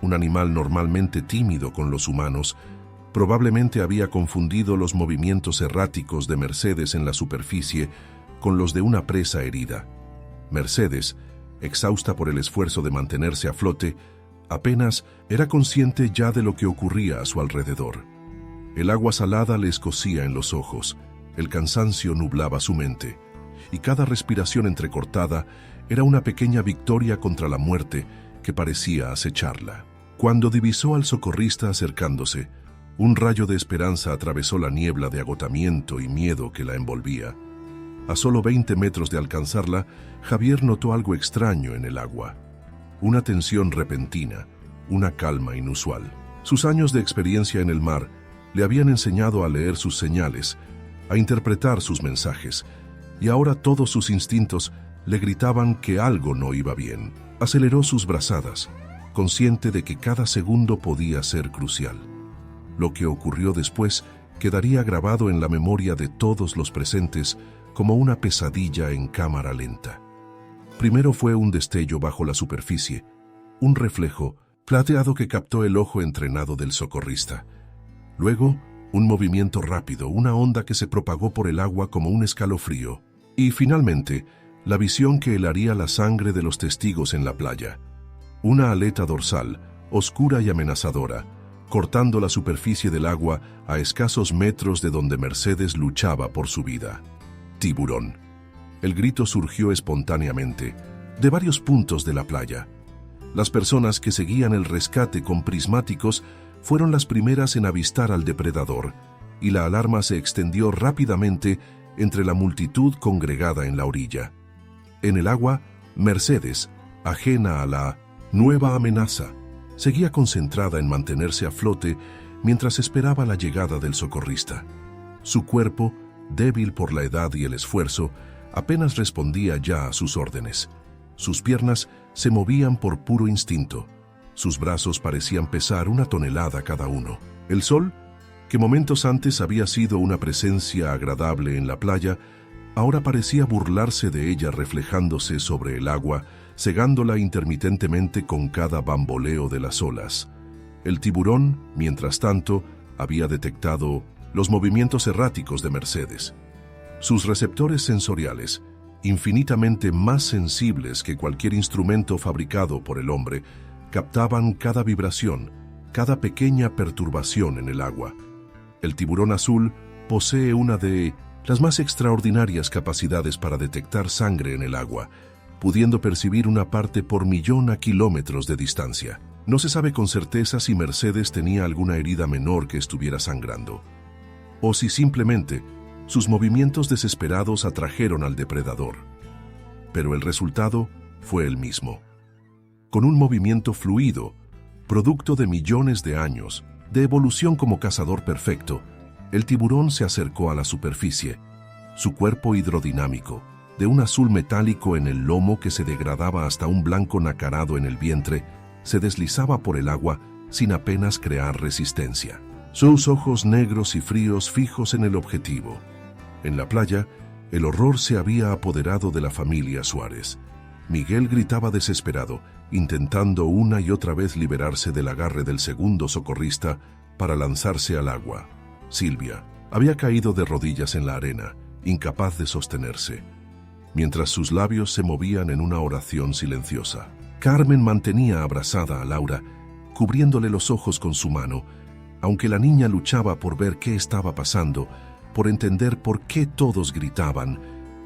un animal normalmente tímido con los humanos, probablemente había confundido los movimientos erráticos de Mercedes en la superficie con los de una presa herida. Mercedes, exhausta por el esfuerzo de mantenerse a flote, apenas era consciente ya de lo que ocurría a su alrededor. El agua salada le escocía en los ojos, el cansancio nublaba su mente, y cada respiración entrecortada era una pequeña victoria contra la muerte que parecía acecharla. Cuando divisó al socorrista acercándose, un rayo de esperanza atravesó la niebla de agotamiento y miedo que la envolvía. A solo 20 metros de alcanzarla, Javier notó algo extraño en el agua. Una tensión repentina, una calma inusual. Sus años de experiencia en el mar le habían enseñado a leer sus señales, a interpretar sus mensajes, y ahora todos sus instintos le gritaban que algo no iba bien. Aceleró sus brazadas, consciente de que cada segundo podía ser crucial. Lo que ocurrió después quedaría grabado en la memoria de todos los presentes como una pesadilla en cámara lenta. Primero fue un destello bajo la superficie, un reflejo plateado que captó el ojo entrenado del socorrista. Luego, un movimiento rápido, una onda que se propagó por el agua como un escalofrío. Y finalmente, la visión que helaría la sangre de los testigos en la playa. Una aleta dorsal, oscura y amenazadora, cortando la superficie del agua a escasos metros de donde Mercedes luchaba por su vida. Tiburón. El grito surgió espontáneamente, de varios puntos de la playa. Las personas que seguían el rescate con prismáticos fueron las primeras en avistar al depredador, y la alarma se extendió rápidamente entre la multitud congregada en la orilla. En el agua, Mercedes, ajena a la nueva amenaza, seguía concentrada en mantenerse a flote mientras esperaba la llegada del socorrista. Su cuerpo, débil por la edad y el esfuerzo, apenas respondía ya a sus órdenes. Sus piernas se movían por puro instinto. Sus brazos parecían pesar 1 tonelada cada uno. El sol, que momentos antes había sido una presencia agradable en la playa, ahora parecía burlarse de ella reflejándose sobre el agua, cegándola intermitentemente con cada bamboleo de las olas. El tiburón, mientras tanto, había detectado los movimientos erráticos de Mercedes. Sus receptores sensoriales, infinitamente más sensibles que cualquier instrumento fabricado por el hombre, captaban cada vibración, cada pequeña perturbación en el agua. El tiburón azul posee una de las más extraordinarias capacidades para detectar sangre en el agua, pudiendo percibir una parte por millón a kilómetros de distancia. No se sabe con certeza si Mercedes tenía alguna herida menor que estuviera sangrando, o si simplemente sus movimientos desesperados atrajeron al depredador. Pero el resultado fue el mismo. Con un movimiento fluido, producto de millones de años, de evolución como cazador perfecto, el tiburón se acercó a la superficie. Su cuerpo hidrodinámico, de un azul metálico en el lomo que se degradaba hasta un blanco nacarado en el vientre, se deslizaba por el agua sin apenas crear resistencia. Sus ojos negros y fríos fijos en el objetivo. En la playa, el horror se había apoderado de la familia Suárez. Miguel gritaba desesperado, intentando una y otra vez liberarse del agarre del segundo socorrista para lanzarse al agua. Silvia había caído de rodillas en la arena, incapaz de sostenerse, mientras sus labios se movían en una oración silenciosa. Carmen mantenía abrazada a Laura, cubriéndole los ojos con su mano, aunque la niña luchaba por ver qué estaba pasando, por entender por qué todos gritaban,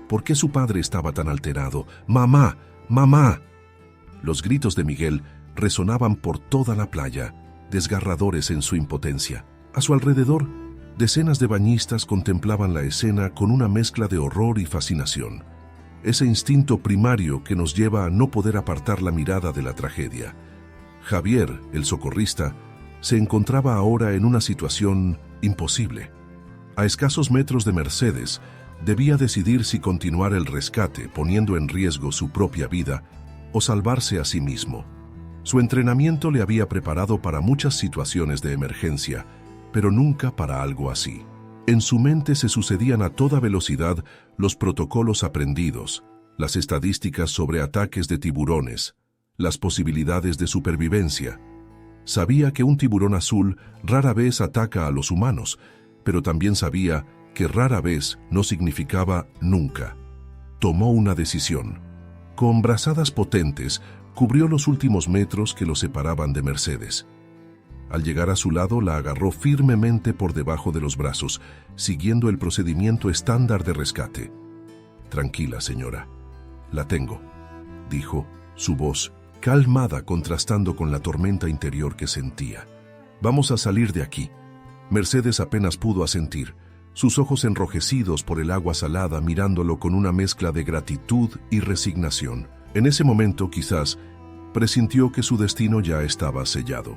por qué su padre estaba tan alterado. ¡Mamá! ¡Mamá! Los gritos de Miguel resonaban por toda la playa, desgarradores en su impotencia. A su alrededor, decenas de bañistas contemplaban la escena con una mezcla de horror y fascinación. Ese instinto primario que nos lleva a no poder apartar la mirada de la tragedia. Javier, el socorrista, se encontraba ahora en una situación imposible. A escasos metros de Mercedes, debía decidir si continuar el rescate poniendo en riesgo su propia vida o salvarse a sí mismo. Su entrenamiento le había preparado para muchas situaciones de emergencia, pero nunca para algo así. En su mente se sucedían a toda velocidad los protocolos aprendidos, las estadísticas sobre ataques de tiburones, las posibilidades de supervivencia. Sabía que un tiburón azul rara vez ataca a los humanos, pero también sabía que rara vez no significaba nunca. Tomó una decisión. Con brazadas potentes, cubrió los últimos metros que lo separaban de Mercedes. Al llegar a su lado, la agarró firmemente por debajo de los brazos, siguiendo el procedimiento estándar de rescate. «Tranquila, señora. La tengo», dijo, su voz calmada contrastando con la tormenta interior que sentía. «Vamos a salir de aquí». Mercedes apenas pudo asentir, sus ojos enrojecidos por el agua salada mirándolo con una mezcla de gratitud y resignación. En ese momento, quizás, presintió que su destino ya estaba sellado.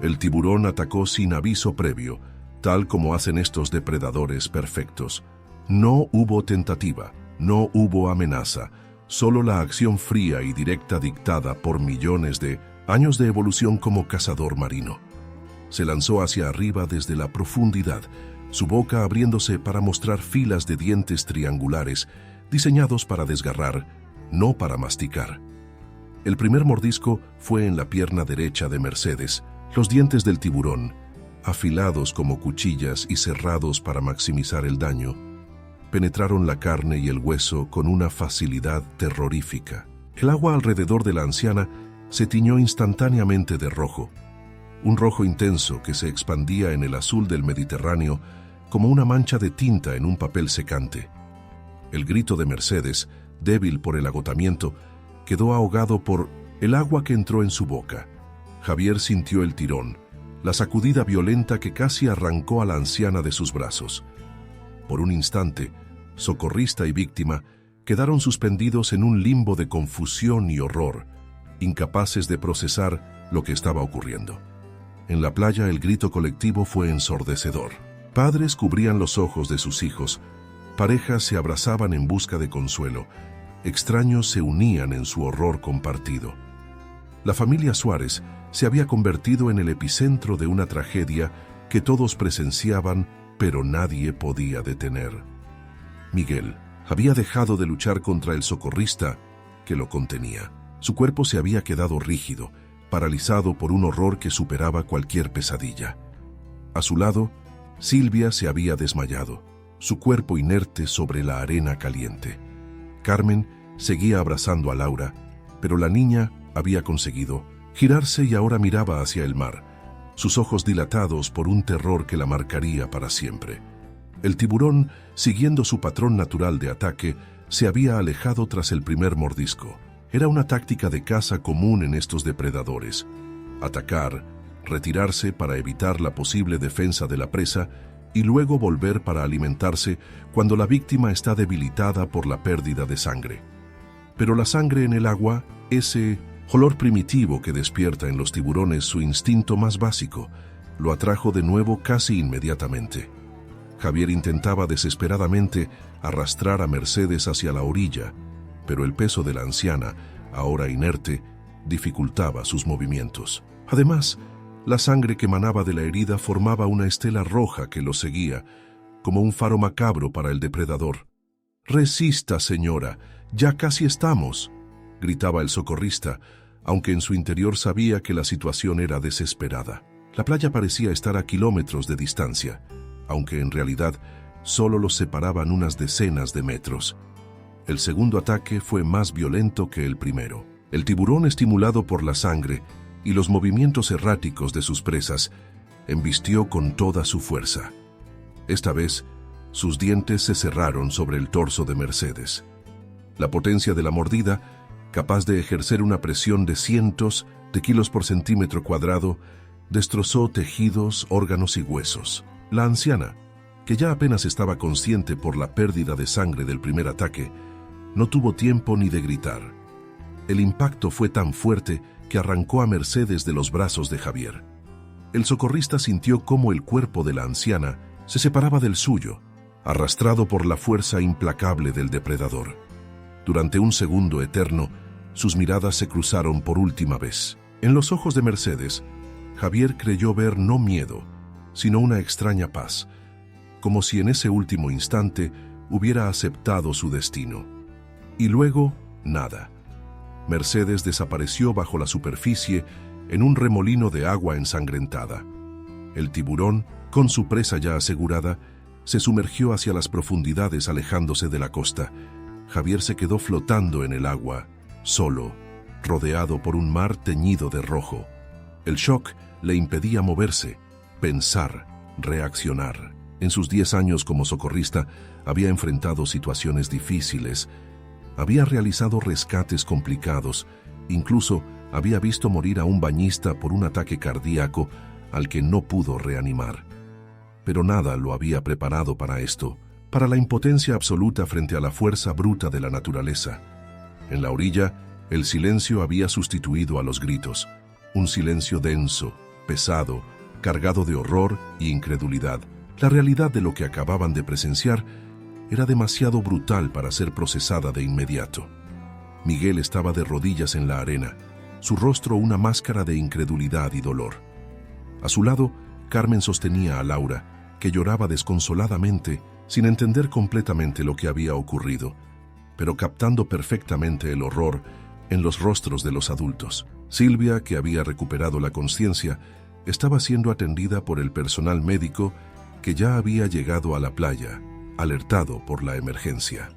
El tiburón atacó sin aviso previo, tal como hacen estos depredadores perfectos. No hubo tentativa, no hubo amenaza, solo la acción fría y directa dictada por millones de años de evolución como cazador marino. Se lanzó hacia arriba desde la profundidad, su boca abriéndose para mostrar filas de dientes triangulares diseñados para desgarrar, no para masticar. El primer mordisco fue en la pierna derecha de Mercedes. Los dientes del tiburón, afilados como cuchillas y cerrados para maximizar el daño, penetraron la carne y el hueso con una facilidad terrorífica. El agua alrededor de la anciana se tiñó instantáneamente de rojo, un rojo intenso que se expandía en el azul del Mediterráneo como una mancha de tinta en un papel secante. El grito de Mercedes, débil por el agotamiento, quedó ahogado por el agua que entró en su boca. Javier sintió el tirón, la sacudida violenta que casi arrancó a la anciana de sus brazos. Por un instante, socorrista y víctima quedaron suspendidos en un limbo de confusión y horror, incapaces de procesar lo que estaba ocurriendo. En la playa el grito colectivo fue ensordecedor. Padres cubrían los ojos de sus hijos, parejas se abrazaban en busca de consuelo, extraños se unían en su horror compartido. La familia Suárez se había convertido en el epicentro de una tragedia que todos presenciaban, pero nadie podía detener. Miguel había dejado de luchar contra el socorrista que lo contenía. Su cuerpo se había quedado rígido, paralizado por un horror que superaba cualquier pesadilla. A su lado, Silvia se había desmayado, su cuerpo inerte sobre la arena caliente. Carmen seguía abrazando a Laura, pero la niña había conseguido girarse y ahora miraba hacia el mar, sus ojos dilatados por un terror que la marcaría para siempre. El tiburón, siguiendo su patrón natural de ataque, se había alejado tras el primer mordisco. Era una táctica de caza común en estos depredadores: atacar, retirarse para evitar la posible defensa de la presa y luego volver para alimentarse cuando la víctima está debilitada por la pérdida de sangre. Pero la sangre en el agua, ese olor primitivo que despierta en los tiburones su instinto más básico, lo atrajo de nuevo casi inmediatamente. Javier intentaba desesperadamente arrastrar a Mercedes hacia la orilla, pero el peso de la anciana, ahora inerte, dificultaba sus movimientos. Además, la sangre que manaba de la herida formaba una estela roja que lo seguía, como un faro macabro para el depredador. «Resista, señora, ya casi estamos», gritaba el socorrista, aunque en su interior sabía que la situación era desesperada. La playa parecía estar a kilómetros de distancia, aunque en realidad solo los separaban unas decenas de metros. El segundo ataque fue más violento que el primero. El tiburón, estimulado por la sangre y los movimientos erráticos de sus presas, embistió con toda su fuerza. Esta vez, sus dientes se cerraron sobre el torso de Mercedes. La potencia de la mordida, capaz de ejercer una presión de cientos de kilos por centímetro cuadrado, destrozó tejidos, órganos y huesos. La anciana, que ya apenas estaba consciente por la pérdida de sangre del primer ataque, no tuvo tiempo ni de gritar. El impacto fue tan fuerte que arrancó a Mercedes de los brazos de Javier. El socorrista sintió cómo el cuerpo de la anciana se separaba del suyo, arrastrado por la fuerza implacable del depredador. Durante un segundo eterno, sus miradas se cruzaron por última vez. En los ojos de Mercedes, Javier creyó ver no miedo, sino una extraña paz, como si en ese último instante hubiera aceptado su destino. Y luego, nada. Mercedes desapareció bajo la superficie en un remolino de agua ensangrentada. El tiburón, con su presa ya asegurada, se sumergió hacia las profundidades alejándose de la costa. Javier se quedó flotando en el agua, solo, rodeado por un mar teñido de rojo. El shock le impedía moverse, pensar, reaccionar. En sus 10 años como socorrista había enfrentado situaciones difíciles, había realizado rescates complicados, incluso había visto morir a un bañista por un ataque cardíaco al que no pudo reanimar. Pero nada lo había preparado para esto, para la impotencia absoluta frente a la fuerza bruta de la naturaleza. En la orilla, el silencio había sustituido a los gritos, un silencio denso, pesado, cargado de horror y incredulidad. La realidad de lo que acababan de presenciar era demasiado brutal para ser procesada de inmediato. Miguel estaba de rodillas en la arena, su rostro una máscara de incredulidad y dolor. A su lado, Carmen sostenía a Laura, que lloraba desconsoladamente, sin entender completamente lo que había ocurrido, pero captando perfectamente el horror en los rostros de los adultos. Silvia, que había recuperado la conciencia, estaba siendo atendida por el personal médico que ya había llegado a la playa, alertado por la emergencia.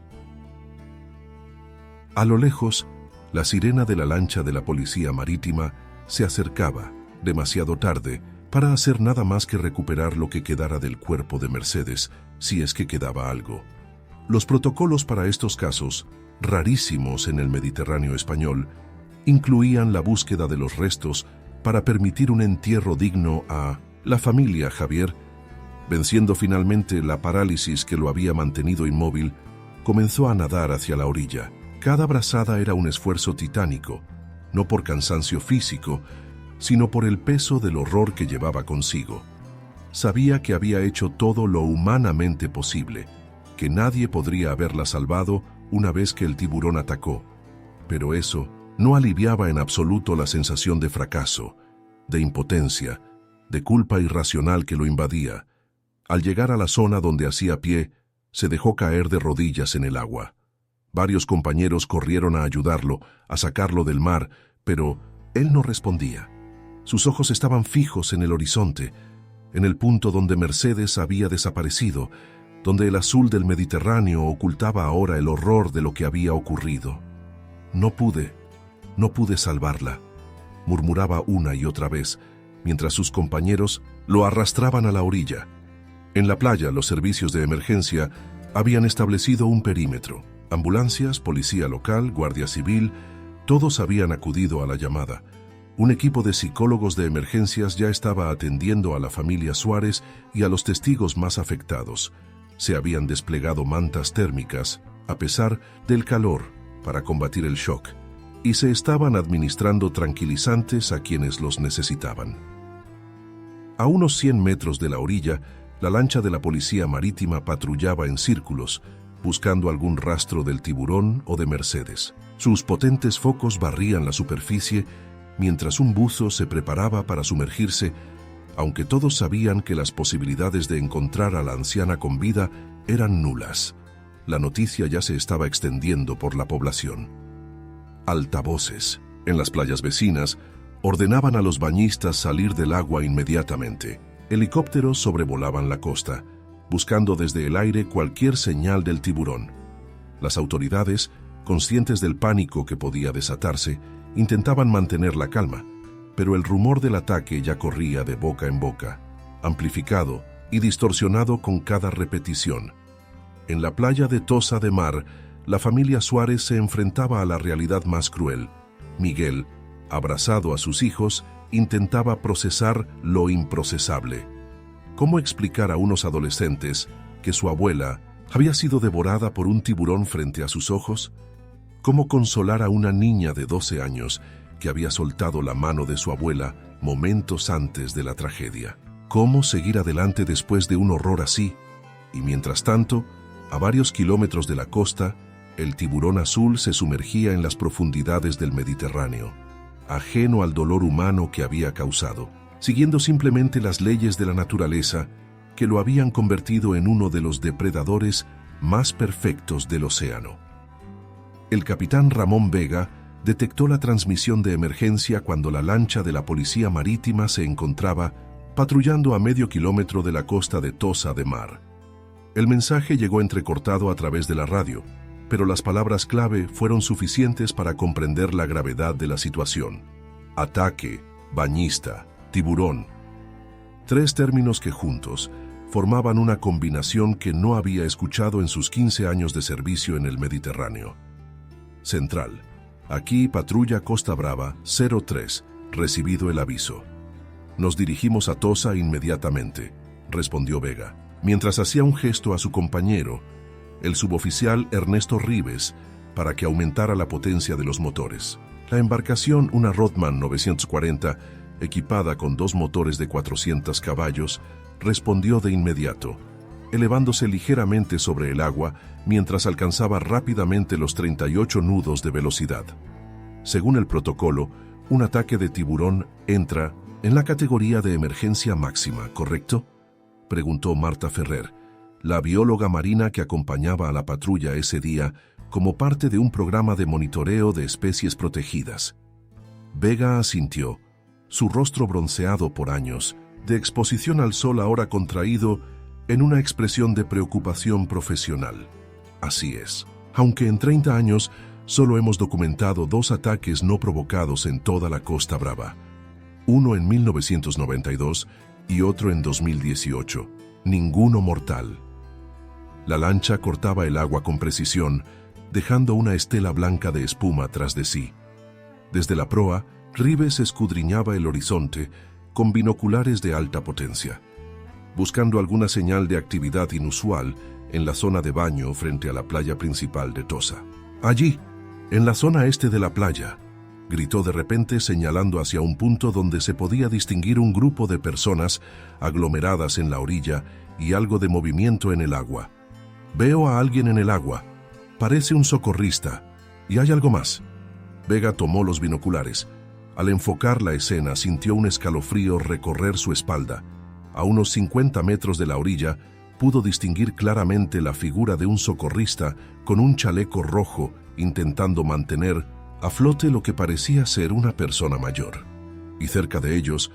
A lo lejos, la sirena de la lancha de la policía marítima se acercaba, demasiado tarde, para hacer nada más que recuperar lo que quedara del cuerpo de Mercedes, si es que quedaba algo. Los protocolos para estos casos, rarísimos en el Mediterráneo español, incluían la búsqueda de los restos para permitir un entierro digno a la familia Javier. Venciendo finalmente la parálisis que lo había mantenido inmóvil, comenzó a nadar hacia la orilla. Cada brazada era un esfuerzo titánico, no por cansancio físico, sino por el peso del horror que llevaba consigo. Sabía que había hecho todo lo humanamente posible, que nadie podría haberla salvado una vez que el tiburón atacó, pero eso no aliviaba en absoluto la sensación de fracaso, de impotencia, de culpa irracional que lo invadía. Al llegar a la zona donde hacía pie, se dejó caer de rodillas en el agua. Varios compañeros corrieron a ayudarlo, a sacarlo del mar, pero él no respondía. Sus ojos estaban fijos en el horizonte, en el punto donde Mercedes había desaparecido, donde el azul del Mediterráneo ocultaba ahora el horror de lo que había ocurrido. No pude salvarla, murmuraba una y otra vez, mientras sus compañeros lo arrastraban a la orilla. En la playa, los servicios de emergencia habían establecido un perímetro. Ambulancias, policía local, guardia civil, todos habían acudido a la llamada. Un equipo de psicólogos de emergencias ya estaba atendiendo a la familia Suárez y a los testigos más afectados. Se habían desplegado mantas térmicas, a pesar del calor, para combatir el shock, y se estaban administrando tranquilizantes a quienes los necesitaban. A unos 100 metros de la orilla, la lancha de la policía marítima patrullaba en círculos, buscando algún rastro del tiburón o de Mercedes. Sus potentes focos barrían la superficie mientras un buzo se preparaba para sumergirse, aunque todos sabían que las posibilidades de encontrar a la anciana con vida eran nulas. La noticia ya se estaba extendiendo por la población. Altavoces, en las playas vecinas, ordenaban a los bañistas salir del agua inmediatamente. Helicópteros sobrevolaban la costa, buscando desde el aire cualquier señal del tiburón. Las autoridades, conscientes del pánico que podía desatarse, intentaban mantener la calma, pero el rumor del ataque ya corría de boca en boca, amplificado y distorsionado con cada repetición. En la playa de Tossa de Mar, la familia Suárez se enfrentaba a la realidad más cruel. Miguel, abrazado a sus hijos, intentaba procesar lo improcesable. ¿Cómo explicar a unos adolescentes que su abuela había sido devorada por un tiburón frente a sus ojos? ¿Cómo consolar a una niña de 12 años que había soltado la mano de su abuela momentos antes de la tragedia? ¿Cómo seguir adelante después de un horror así? Y mientras tanto, a varios kilómetros de la costa, el tiburón azul se sumergía en las profundidades del Mediterráneo, ajeno al dolor humano que había causado, siguiendo simplemente las leyes de la naturaleza, que lo habían convertido en uno de los depredadores más perfectos del océano. El capitán Ramón Vega detectó la transmisión de emergencia cuando la lancha de la Policía Marítima se encontraba patrullando a medio kilómetro de la costa de Tossa de Mar. El mensaje llegó entrecortado a través de la radio, pero las palabras clave fueron suficientes para comprender la gravedad de la situación. Ataque, bañista, tiburón. 3 términos que juntos formaban una combinación que no había escuchado en sus 15 años de servicio en el Mediterráneo. Central. Aquí patrulla Costa Brava 03, recibido el aviso. Nos dirigimos a Tossa inmediatamente, respondió Vega, mientras hacía un gesto a su compañero, el suboficial Ernesto Ribes, para que aumentara la potencia de los motores. La embarcación, una Rodman 940, equipada con 2 motores de 400 caballos, respondió de inmediato, elevándose ligeramente sobre el agua mientras alcanzaba rápidamente los 38 nudos de velocidad. Según el protocolo, un ataque de tiburón entra en la categoría de emergencia máxima, ¿correcto?, preguntó Marta Ferrer, la bióloga marina que acompañaba a la patrulla ese día como parte de un programa de monitoreo de especies protegidas. Vega asintió, su rostro bronceado por años, de exposición al sol ahora contraído en una expresión de preocupación profesional. Así es, aunque en 30 años solo hemos documentado 2 ataques no provocados en toda la Costa Brava, uno en 1992 y otro en 2018, ninguno mortal. La lancha cortaba el agua con precisión, dejando una estela blanca de espuma tras de sí. Desde la proa, Ribes escudriñaba el horizonte con binoculares de alta potencia, buscando alguna señal de actividad inusual en la zona de baño frente a la playa principal de Tossa. Allí, en la zona este de la playa, gritó de repente señalando hacia un punto donde se podía distinguir un grupo de personas aglomeradas en la orilla y algo de movimiento en el agua. Veo a alguien en el agua. Parece un socorrista. Y hay algo más. Vega tomó los binoculares. Al enfocar la escena, sintió un escalofrío recorrer su espalda. A unos 50 metros de la orilla, pudo distinguir claramente la figura de un socorrista con un chaleco rojo intentando mantener a flote lo que parecía ser una persona mayor. Y cerca de ellos,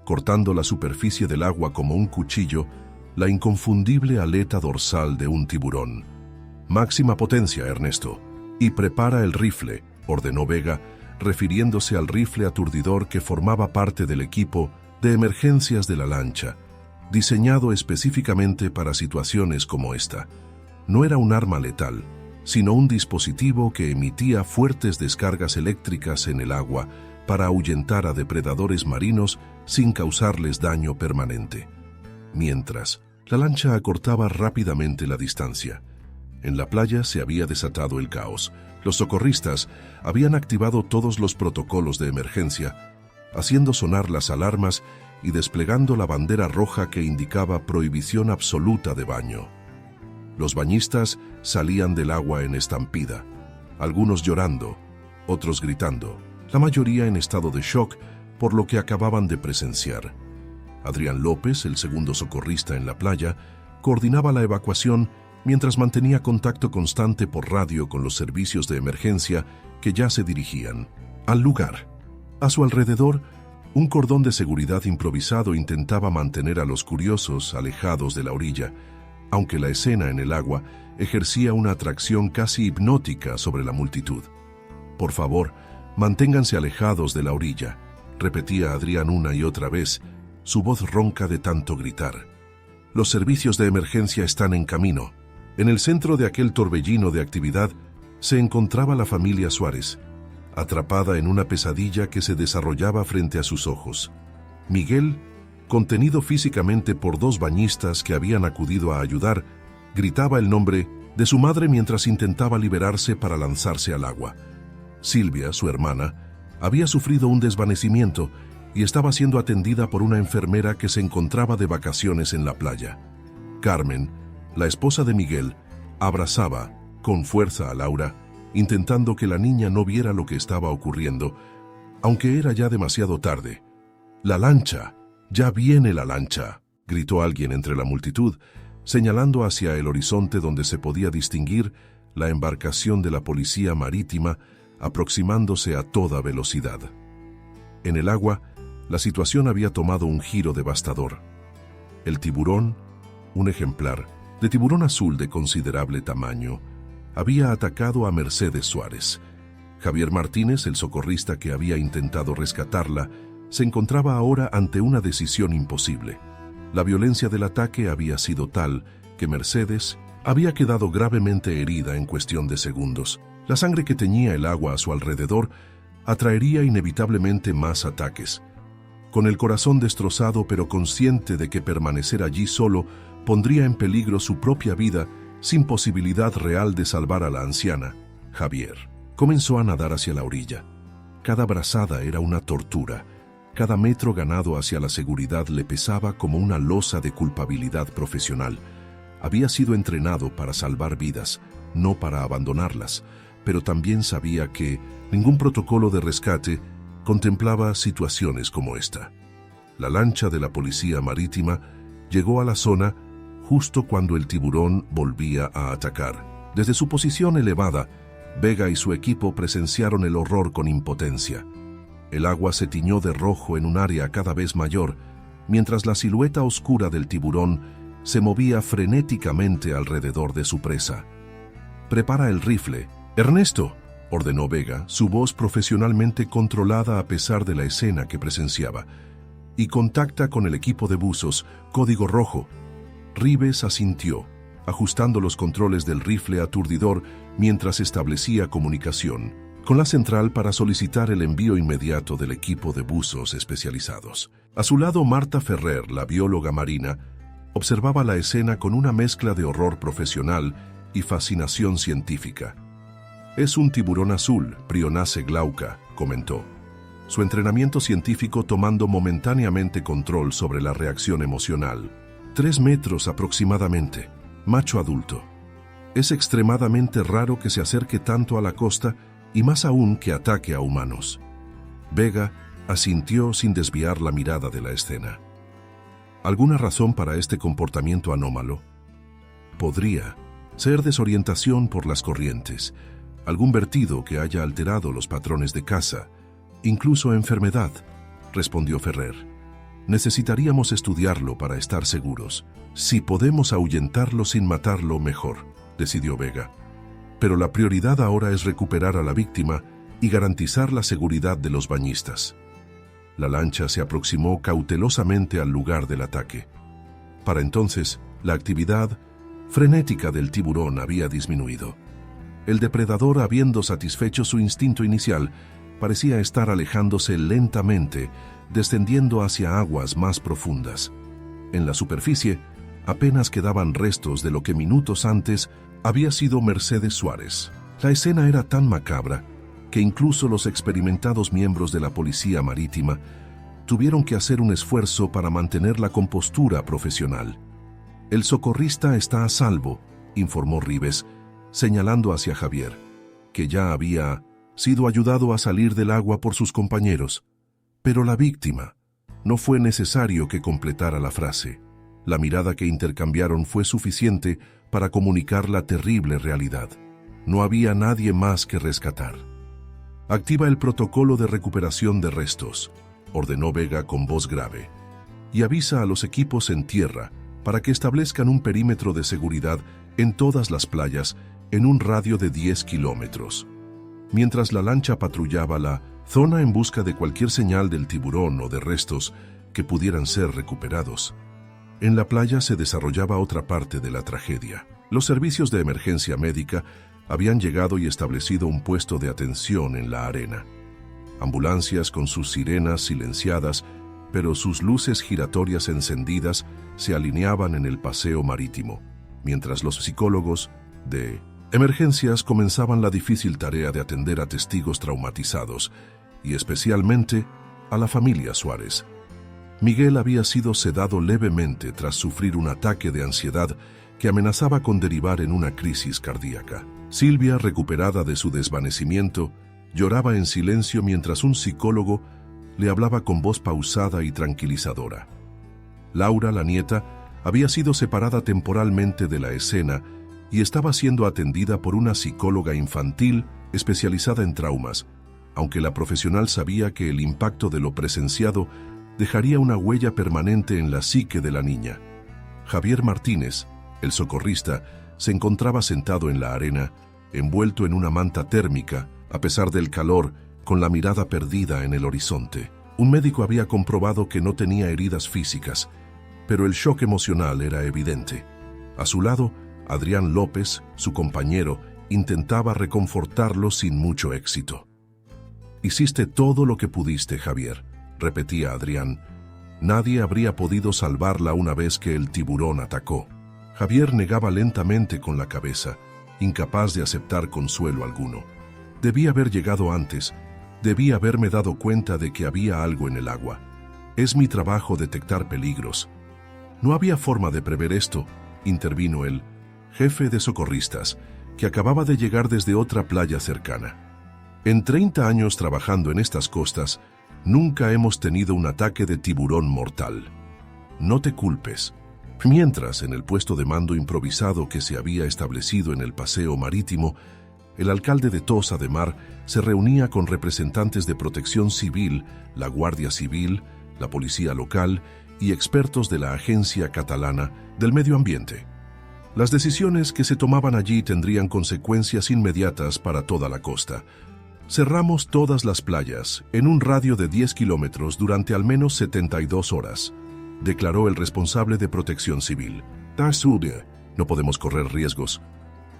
cortando la superficie del agua como un cuchillo, la inconfundible aleta dorsal de un tiburón. Máxima potencia, Ernesto, y prepara el rifle, ordenó Vega, refiriéndose al rifle aturdidor que formaba parte del equipo de emergencias de la lancha, diseñado específicamente para situaciones como esta. No era un arma letal, sino un dispositivo que emitía fuertes descargas eléctricas en el agua para ahuyentar a depredadores marinos sin causarles daño permanente. Mientras, la lancha acortaba rápidamente la distancia. En la playa se había desatado el caos. Los socorristas habían activado todos los protocolos de emergencia, haciendo sonar las alarmas y desplegando la bandera roja que indicaba prohibición absoluta de baño. Los bañistas salían del agua en estampida, algunos llorando, otros gritando, la mayoría en estado de shock por lo que acababan de presenciar. Adrián López, el segundo socorrista en la playa, coordinaba la evacuación mientras mantenía contacto constante por radio con los servicios de emergencia que ya se dirigían al lugar. A su alrededor, un cordón de seguridad improvisado intentaba mantener a los curiosos alejados de la orilla, aunque la escena en el agua ejercía una atracción casi hipnótica sobre la multitud. Por favor, manténganse alejados de la orilla, repetía Adrián una y otra vez, su voz ronca de tanto gritar. Los servicios de emergencia están en camino. En el centro de aquel torbellino de actividad se encontraba la familia Suárez, atrapada en una pesadilla que se desarrollaba frente a sus ojos. Miguel, contenido físicamente por 2 bañistas que habían acudido a ayudar, gritaba el nombre de su madre mientras intentaba liberarse para lanzarse al agua. Silvia, su hermana, había sufrido un desvanecimiento y estaba siendo atendida por una enfermera que se encontraba de vacaciones en la playa. Carmen, la esposa de Miguel, abrazaba con fuerza a Laura, intentando que la niña no viera lo que estaba ocurriendo, aunque era ya demasiado tarde. «La lancha, ya viene la lancha», gritó alguien entre la multitud, señalando hacia el horizonte donde se podía distinguir la embarcación de la policía marítima aproximándose a toda velocidad. En el agua, la situación había tomado un giro devastador. El tiburón, un ejemplar de tiburón azul de considerable tamaño, había atacado a Mercedes Suárez. Javier Martínez, el socorrista que había intentado rescatarla, se encontraba ahora ante una decisión imposible. La violencia del ataque había sido tal que Mercedes había quedado gravemente herida en cuestión de segundos. La sangre que teñía el agua a su alrededor atraería inevitablemente más ataques. Con el corazón destrozado pero consciente de que permanecer allí solo pondría en peligro su propia vida sin posibilidad real de salvar a la anciana, Javier comenzó a nadar hacia la orilla. Cada brazada era una tortura. Cada metro ganado hacia la seguridad le pesaba como una losa de culpabilidad profesional. Había sido entrenado para salvar vidas, no para abandonarlas, pero también sabía que ningún protocolo de rescate contemplaba situaciones como esta. La lancha de la policía marítima llegó a la zona justo cuando el tiburón volvía a atacar. Desde su posición elevada, Vega y su equipo presenciaron el horror con impotencia. El agua se tiñó de rojo en un área cada vez mayor, mientras la silueta oscura del tiburón se movía frenéticamente alrededor de su presa. «Prepara el rifle. Ernesto», ordenó Vega, su voz profesionalmente controlada a pesar de la escena que presenciaba. «Y contacta con el equipo de buzos, código rojo». Rives asintió, ajustando los controles del rifle aturdidor mientras establecía comunicación con la central para solicitar el envío inmediato del equipo de buzos especializados. A su lado, Marta Ferrer, la bióloga marina, observaba la escena con una mezcla de horror profesional y fascinación científica. «Es un tiburón azul, Prionace glauca», comentó. Su entrenamiento científico tomando momentáneamente control sobre la reacción emocional. 3 metros aproximadamente, macho adulto. Es extremadamente raro que se acerque tanto a la costa y más aún que ataque a humanos. Vega asintió sin desviar la mirada de la escena. ¿Alguna razón para este comportamiento anómalo? Podría ser desorientación por las corrientes, algún vertido que haya alterado los patrones de caza, incluso enfermedad, respondió Ferrer. Necesitaríamos estudiarlo para estar seguros. Si podemos ahuyentarlo sin matarlo, mejor, decidió Vega. Pero la prioridad ahora es recuperar a la víctima y garantizar la seguridad de los bañistas. La lancha se aproximó cautelosamente al lugar del ataque. Para entonces, la actividad frenética del tiburón había disminuido. El depredador, habiendo satisfecho su instinto inicial, parecía estar alejándose lentamente, descendiendo hacia aguas más profundas. En la superficie, apenas quedaban restos de lo que minutos antes había sido Mercedes Suárez. La escena era tan macabra que incluso los experimentados miembros de la policía marítima tuvieron que hacer un esfuerzo para mantener la compostura profesional. «El socorrista está a salvo», informó Rives, señalando hacia Javier, que ya había sido ayudado a salir del agua por sus compañeros. Pero la víctima, no fue necesario que completara la frase. La mirada que intercambiaron fue suficiente para comunicar la terrible realidad. No había nadie más que rescatar. «Activa el protocolo de recuperación de restos», ordenó Vega con voz grave, «y avisa a los equipos en tierra para que establezcan un perímetro de seguridad en todas las playas en un radio de 10 kilómetros. Mientras la lancha patrullaba la zona en busca de cualquier señal del tiburón o de restos que pudieran ser recuperados. En la playa se desarrollaba otra parte de la tragedia. Los servicios de emergencia médica habían llegado y establecido un puesto de atención en la arena. Ambulancias con sus sirenas silenciadas, pero sus luces giratorias encendidas, se alineaban en el paseo marítimo, mientras los psicólogos de emergencias comenzaban la difícil tarea de atender a testigos traumatizados, y especialmente a la familia Suárez. Miguel había sido sedado levemente tras sufrir un ataque de ansiedad que amenazaba con derivar en una crisis cardíaca. Silvia, recuperada de su desvanecimiento, lloraba en silencio mientras un psicólogo le hablaba con voz pausada y tranquilizadora. Laura, la nieta, había sido separada temporalmente de la escena y estaba siendo atendida por una psicóloga infantil especializada en traumas, aunque la profesional sabía que el impacto de lo presenciado dejaría una huella permanente en la psique de la niña. Javier Martínez, el socorrista, se encontraba sentado en la arena, envuelto en una manta térmica, a pesar del calor, con la mirada perdida en el horizonte. Un médico había comprobado que no tenía heridas físicas, pero el shock emocional era evidente. A su lado, Adrián López, su compañero, intentaba reconfortarlo sin mucho éxito. «Hiciste todo lo que pudiste, Javier», repetía Adrián. «Nadie habría podido salvarla una vez que el tiburón atacó». Javier negaba lentamente con la cabeza, incapaz de aceptar consuelo alguno. «Debí haber llegado antes. Debí haberme dado cuenta de que había algo en el agua. Es mi trabajo detectar peligros». «No había forma de prever esto», intervino el jefe de socorristas, que acababa de llegar desde otra playa cercana. «En 30 años trabajando en estas costas, nunca hemos tenido un ataque de tiburón mortal. No te culpes». Mientras, en el puesto de mando improvisado que se había establecido en el paseo marítimo, el alcalde de Tossa de Mar se reunía con representantes de Protección Civil, la Guardia Civil, la Policía Local y expertos de la Agencia Catalana del Medio Ambiente. Las decisiones que se tomaban allí tendrían consecuencias inmediatas para toda la costa. «Cerramos todas las playas en un radio de 10 kilómetros durante al menos 72 horas», declaró el responsable de Protección Civil. «No podemos correr riesgos.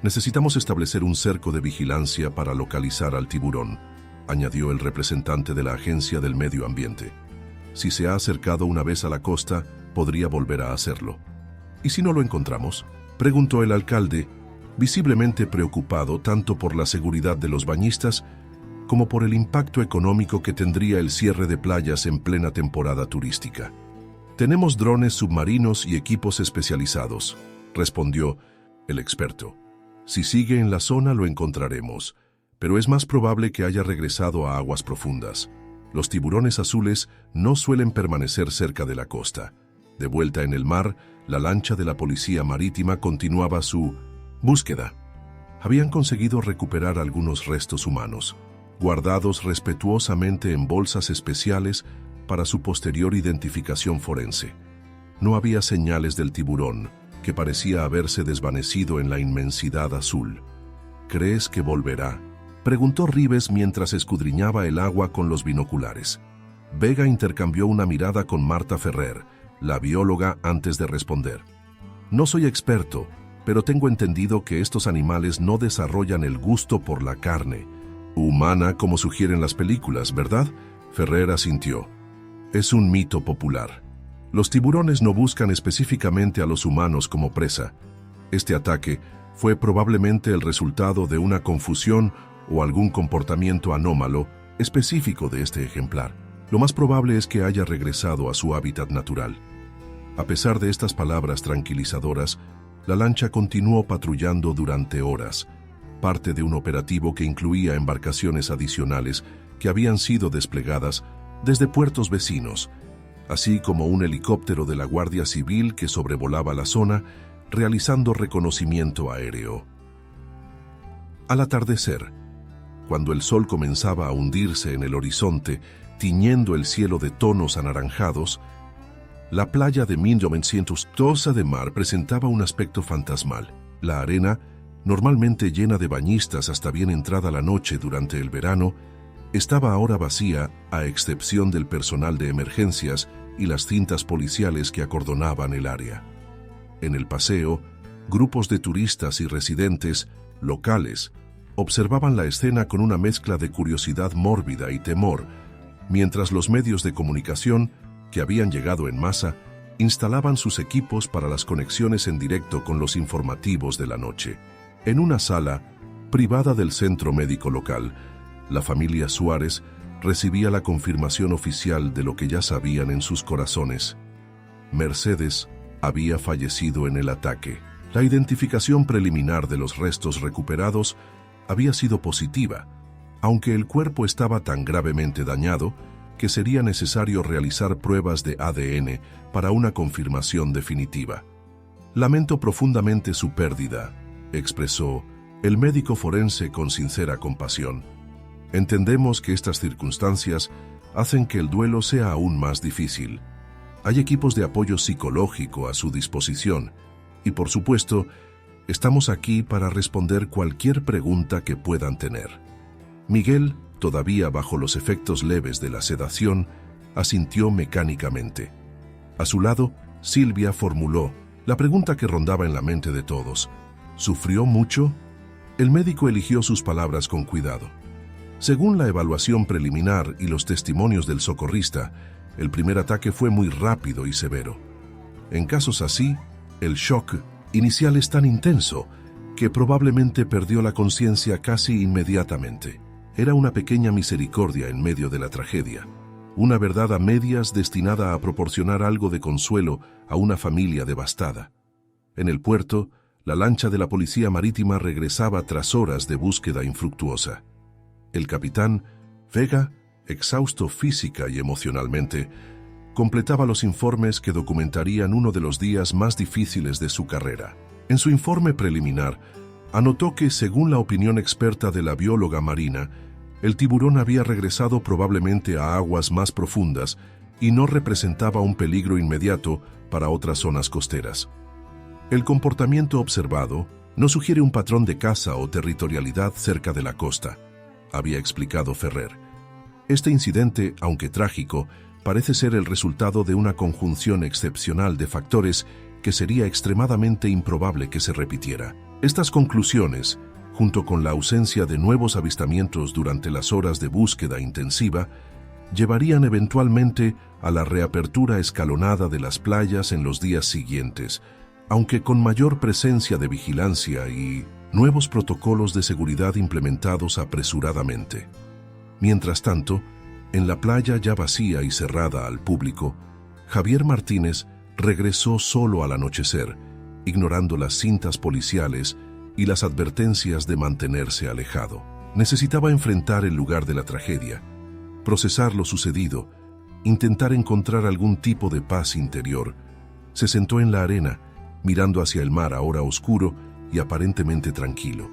Necesitamos establecer un cerco de vigilancia para localizar al tiburón», añadió el representante de la Agencia del Medio Ambiente. «Si se ha acercado una vez a la costa, podría volver a hacerlo». «¿Y si no lo encontramos?», preguntó el alcalde, visiblemente preocupado tanto por la seguridad de los bañistas como por el impacto económico que tendría el cierre de playas en plena temporada turística. «Tenemos drones submarinos y equipos especializados», respondió el experto. «Si sigue en la zona lo encontraremos, pero es más probable que haya regresado a aguas profundas. Los tiburones azules no suelen permanecer cerca de la costa». De vuelta en el mar, la lancha de la policía marítima continuaba su búsqueda. Habían conseguido recuperar algunos restos humanos, guardados respetuosamente en bolsas especiales para su posterior identificación forense. No había señales del tiburón, que parecía haberse desvanecido en la inmensidad azul. «¿Crees que volverá?», preguntó Ribes mientras escudriñaba el agua con los binoculares. Vega intercambió una mirada con Marta Ferrer, la bióloga, antes de responder. «No soy experto, pero tengo entendido que estos animales no desarrollan el gusto por la carne humana como sugieren las películas, ¿verdad?», Ferrer asintió. «Es un mito popular. Los tiburones no buscan específicamente a los humanos como presa. Este ataque fue probablemente el resultado de una confusión o algún comportamiento anómalo específico de este ejemplar. Lo más probable es que haya regresado a su hábitat natural». A pesar de estas palabras tranquilizadoras, la lancha continuó patrullando durante horas, parte de un operativo que incluía embarcaciones adicionales que habían sido desplegadas desde puertos vecinos, así como un helicóptero de la Guardia Civil que sobrevolaba la zona, realizando reconocimiento aéreo. Al atardecer, cuando el sol comenzaba a hundirse en el horizonte, tiñendo el cielo de tonos anaranjados, la playa de 1900 Tossa de Mar presentaba un aspecto fantasmal. La arena, normalmente llena de bañistas hasta bien entrada la noche durante el verano, estaba ahora vacía a excepción del personal de emergencias y las cintas policiales que acordonaban el área. En el paseo, grupos de turistas y residentes locales observaban la escena con una mezcla de curiosidad mórbida y temor, mientras los medios de comunicación, que habían llegado en masa, instalaban sus equipos para las conexiones en directo con los informativos de la noche. En una sala privada del centro médico local, la familia Suárez recibía la confirmación oficial de lo que ya sabían en sus corazones. Mercedes había fallecido en el ataque. La identificación preliminar de los restos recuperados había sido positiva, aunque el cuerpo estaba tan gravemente dañado que sería necesario realizar pruebas de ADN para una confirmación definitiva. «Lamento profundamente su pérdida», expresó el médico forense con sincera compasión. «Entendemos que estas circunstancias hacen que el duelo sea aún más difícil. Hay equipos de apoyo psicológico a su disposición y, por supuesto, estamos aquí para responder cualquier pregunta que puedan tener». Miguel, todavía bajo los efectos leves de la sedación, asintió mecánicamente. A su lado, Silvia formuló la pregunta que rondaba en la mente de todos. ¿Sufrió mucho? El médico eligió sus palabras con cuidado. Según la evaluación preliminar y los testimonios del socorrista, el primer ataque fue muy rápido y severo. En casos así, el shock inicial es tan intenso que probablemente perdió la conciencia casi inmediatamente. Era una pequeña misericordia en medio de la tragedia, una verdad a medias destinada a proporcionar algo de consuelo a una familia devastada. En el puerto, la lancha de la policía marítima regresaba tras horas de búsqueda infructuosa. El capitán, Vega, exhausto física y emocionalmente, completaba los informes que documentarían uno de los días más difíciles de su carrera. En su informe preliminar, anotó que, según la opinión experta de la bióloga marina, el tiburón había regresado probablemente a aguas más profundas y no representaba un peligro inmediato para otras zonas costeras. El comportamiento observado no sugiere un patrón de caza o territorialidad cerca de la costa, había explicado Ferrer. Este incidente, aunque trágico, parece ser el resultado de una conjunción excepcional de factores que sería extremadamente improbable que se repitiera. Estas conclusiones, junto con la ausencia de nuevos avistamientos durante las horas de búsqueda intensiva, llevarían eventualmente a la reapertura escalonada de las playas en los días siguientes, aunque con mayor presencia de vigilancia y nuevos protocolos de seguridad implementados apresuradamente. Mientras tanto, en la playa ya vacía y cerrada al público, Javier Martínez regresó solo al anochecer, ignorando las cintas policiales y las advertencias de mantenerse alejado. Necesitaba enfrentar el lugar de la tragedia, procesar lo sucedido, intentar encontrar algún tipo de paz interior. Se sentó en la arena, mirando hacia el mar ahora oscuro y aparentemente tranquilo.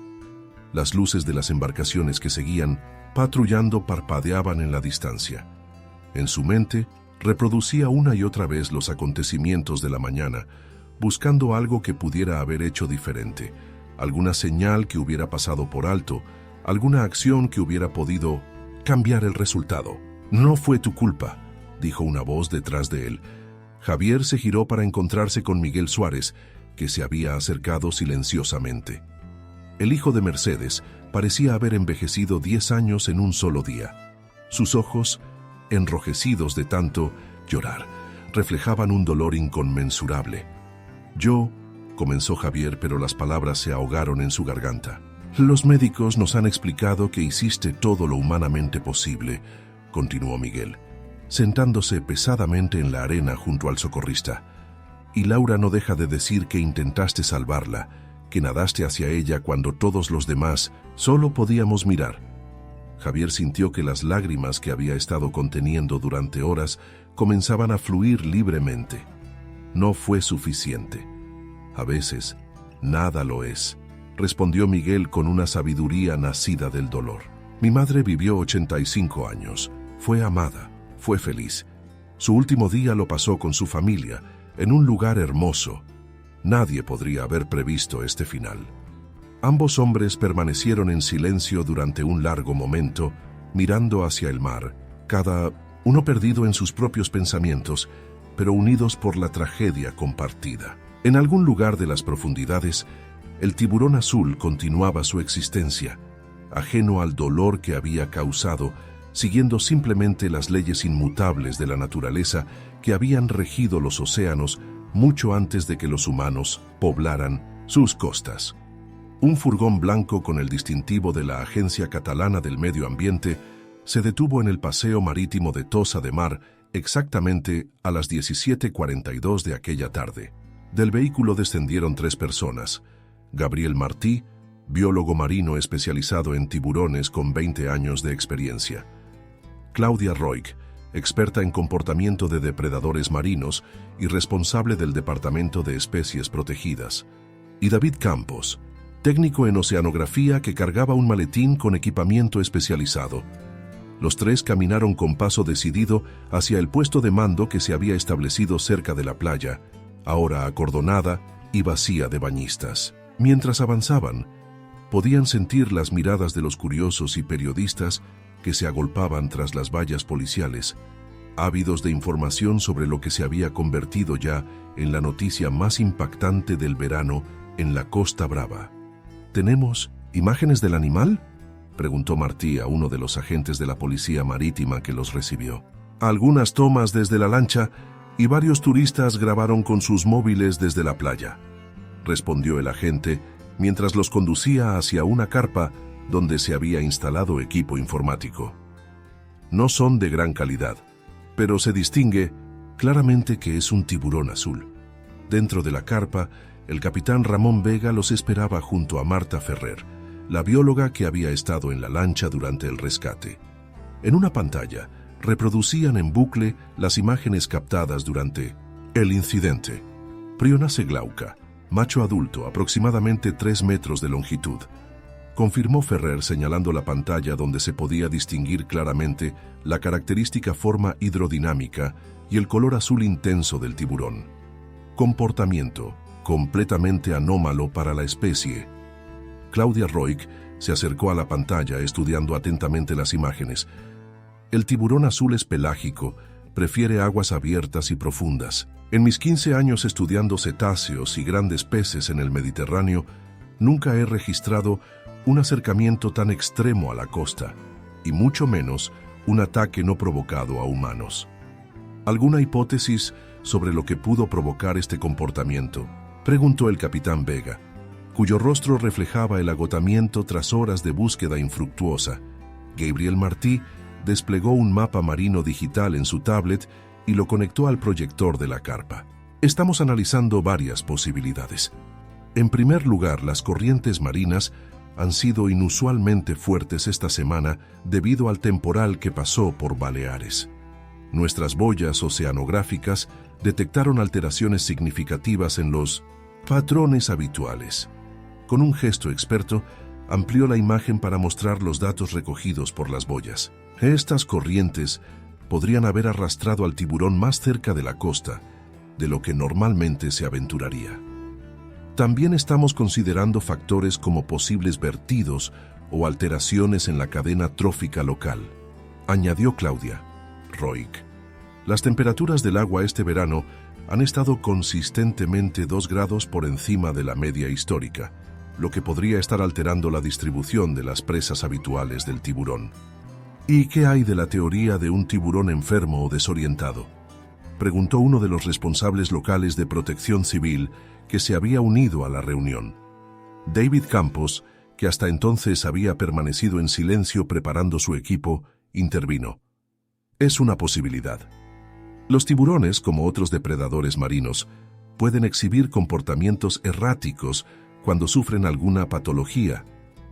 Las luces de las embarcaciones que seguían patrullando parpadeaban en la distancia. En su mente, reproducía una y otra vez los acontecimientos de la mañana, buscando algo que pudiera haber hecho diferente, alguna señal que hubiera pasado por alto, alguna acción que hubiera podido cambiar el resultado. «No fue tu culpa», dijo una voz detrás de él. Javier se giró para encontrarse con Miguel Suárez, que se había acercado silenciosamente. El hijo de Mercedes parecía haber envejecido 10 años en un solo día. Sus ojos, enrojecidos de tanto llorar, reflejaban un dolor inconmensurable. «Yo», comenzó Javier, pero las palabras se ahogaron en su garganta. «Los médicos nos han explicado que hiciste todo lo humanamente posible», continuó Miguel, sentándose pesadamente en la arena junto al socorrista. «Y Laura no deja de decir que intentaste salvarla, que nadaste hacia ella cuando todos los demás solo podíamos mirar». Javier sintió que las lágrimas que había estado conteniendo durante horas comenzaban a fluir libremente. No fue suficiente. «A veces, nada lo es», respondió Miguel con una sabiduría nacida del dolor. «Mi madre vivió 85 años. Fue amada, fue feliz. Su último día lo pasó con su familia, en un lugar hermoso. Nadie podría haber previsto este final». Ambos hombres permanecieron en silencio durante un largo momento, mirando hacia el mar, cada uno perdido en sus propios pensamientos, pero unidos por la tragedia compartida. En algún lugar de las profundidades, el tiburón azul continuaba su existencia, ajeno al dolor que había causado, siguiendo simplemente las leyes inmutables de la naturaleza que habían regido los océanos mucho antes de que los humanos poblaran sus costas. Un furgón blanco con el distintivo de la Agencia Catalana del Medio Ambiente se detuvo en el paseo marítimo de Tossa de Mar exactamente a las 17:42 de aquella tarde. Del vehículo descendieron 3 personas: Gabriel Martí, biólogo marino especializado en tiburones con 20 años de experiencia; Claudia Roig, experta en comportamiento de depredadores marinos y responsable del Departamento de Especies Protegidas, y David Campos, técnico en oceanografía que cargaba un maletín con equipamiento especializado. Los tres caminaron con paso decidido hacia el puesto de mando que se había establecido cerca de la playa, ahora acordonada y vacía de bañistas. Mientras avanzaban, podían sentir las miradas de los curiosos y periodistas que se agolpaban tras las vallas policiales, ávidos de información sobre lo que se había convertido ya en la noticia más impactante del verano en la Costa Brava. ¿Tenemos imágenes del animal?, preguntó Martí a uno de los agentes de la policía marítima que los recibió. Algunas tomas desde la lancha y varios turistas grabaron con sus móviles desde la playa, respondió el agente mientras los conducía hacia una carpa donde se había instalado equipo informático. No son de gran calidad, pero se distingue claramente que es un tiburón azul. Dentro de la carpa, el capitán Ramón Vega los esperaba junto a Marta Ferrer, la bióloga que había estado en la lancha durante el rescate. En una pantalla, reproducían en bucle las imágenes captadas durante el incidente. Prionace glauca, macho adulto, aproximadamente 3 metros de longitud, confirmó Ferrer señalando la pantalla donde se podía distinguir claramente la característica forma hidrodinámica y el color azul intenso del tiburón. Comportamiento completamente anómalo para la especie. Claudia Roig se acercó a la pantalla estudiando atentamente las imágenes. El tiburón azul es pelágico, prefiere aguas abiertas y profundas. En mis 15 años estudiando cetáceos y grandes peces en el Mediterráneo, nunca he registrado un acercamiento tan extremo a la costa, y mucho menos un ataque no provocado a humanos. ¿Alguna hipótesis sobre lo que pudo provocar este comportamiento?, preguntó el capitán Vega, cuyo rostro reflejaba el agotamiento tras horas de búsqueda infructuosa. Gabriel Martí desplegó un mapa marino digital en su tablet y lo conectó al proyector de la carpa. Estamos analizando varias posibilidades. En primer lugar, las corrientes marinas han sido inusualmente fuertes esta semana debido al temporal que pasó por Baleares. Nuestras boyas oceanográficas detectaron alteraciones significativas en los patrones habituales. Con un gesto experto, amplió la imagen para mostrar los datos recogidos por las boyas. Estas corrientes podrían haber arrastrado al tiburón más cerca de la costa, de lo que normalmente se aventuraría. También estamos considerando factores como posibles vertidos o alteraciones en la cadena trófica local, añadió Claudia Roig. Las temperaturas del agua este verano han estado consistentemente 2 grados por encima de la media histórica, lo que podría estar alterando la distribución de las presas habituales del tiburón. ¿Y qué hay de la teoría de un tiburón enfermo o desorientado?, preguntó uno de los responsables locales de Protección Civil que se había unido a la reunión. David Campos, que hasta entonces había permanecido en silencio preparando su equipo, intervino. Es una posibilidad. Los tiburones, como otros depredadores marinos, pueden exhibir comportamientos erráticos cuando sufren alguna patología.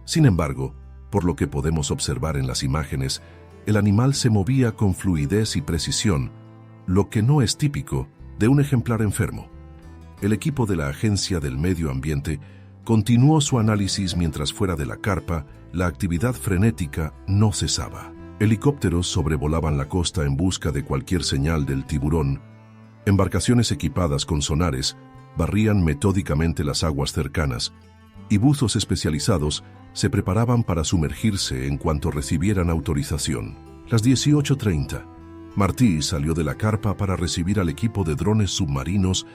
Sin embargo, por lo que podemos observar en las imágenes, el animal se movía con fluidez y precisión, lo que no es típico de un ejemplar enfermo. El equipo de la Agencia del Medio Ambiente continuó su análisis mientras fuera de la carpa la actividad frenética no cesaba. Helicópteros sobrevolaban la costa en busca de cualquier señal del tiburón. Embarcaciones equipadas con sonares barrían metódicamente las aguas cercanas y buzos especializados se preparaban para sumergirse en cuanto recibieran autorización. Las 18:30. Martí salió de la carpa para recibir al equipo de drones submarinos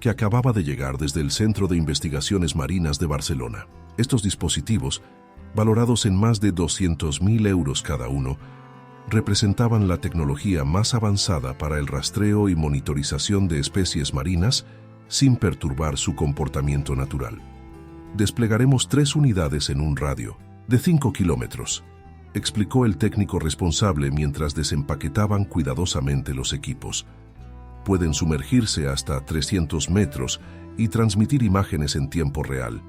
que acababa de llegar desde el Centro de Investigaciones Marinas de Barcelona. Estos dispositivos, valorados en más de 200.000 euros cada uno, representaban la tecnología más avanzada para el rastreo y monitorización de especies marinas sin perturbar su comportamiento natural. Desplegaremos 3 unidades en un radio de 5 kilómetros, explicó el técnico responsable mientras desempaquetaban cuidadosamente los equipos. Pueden sumergirse hasta 300 metros y transmitir imágenes en tiempo real.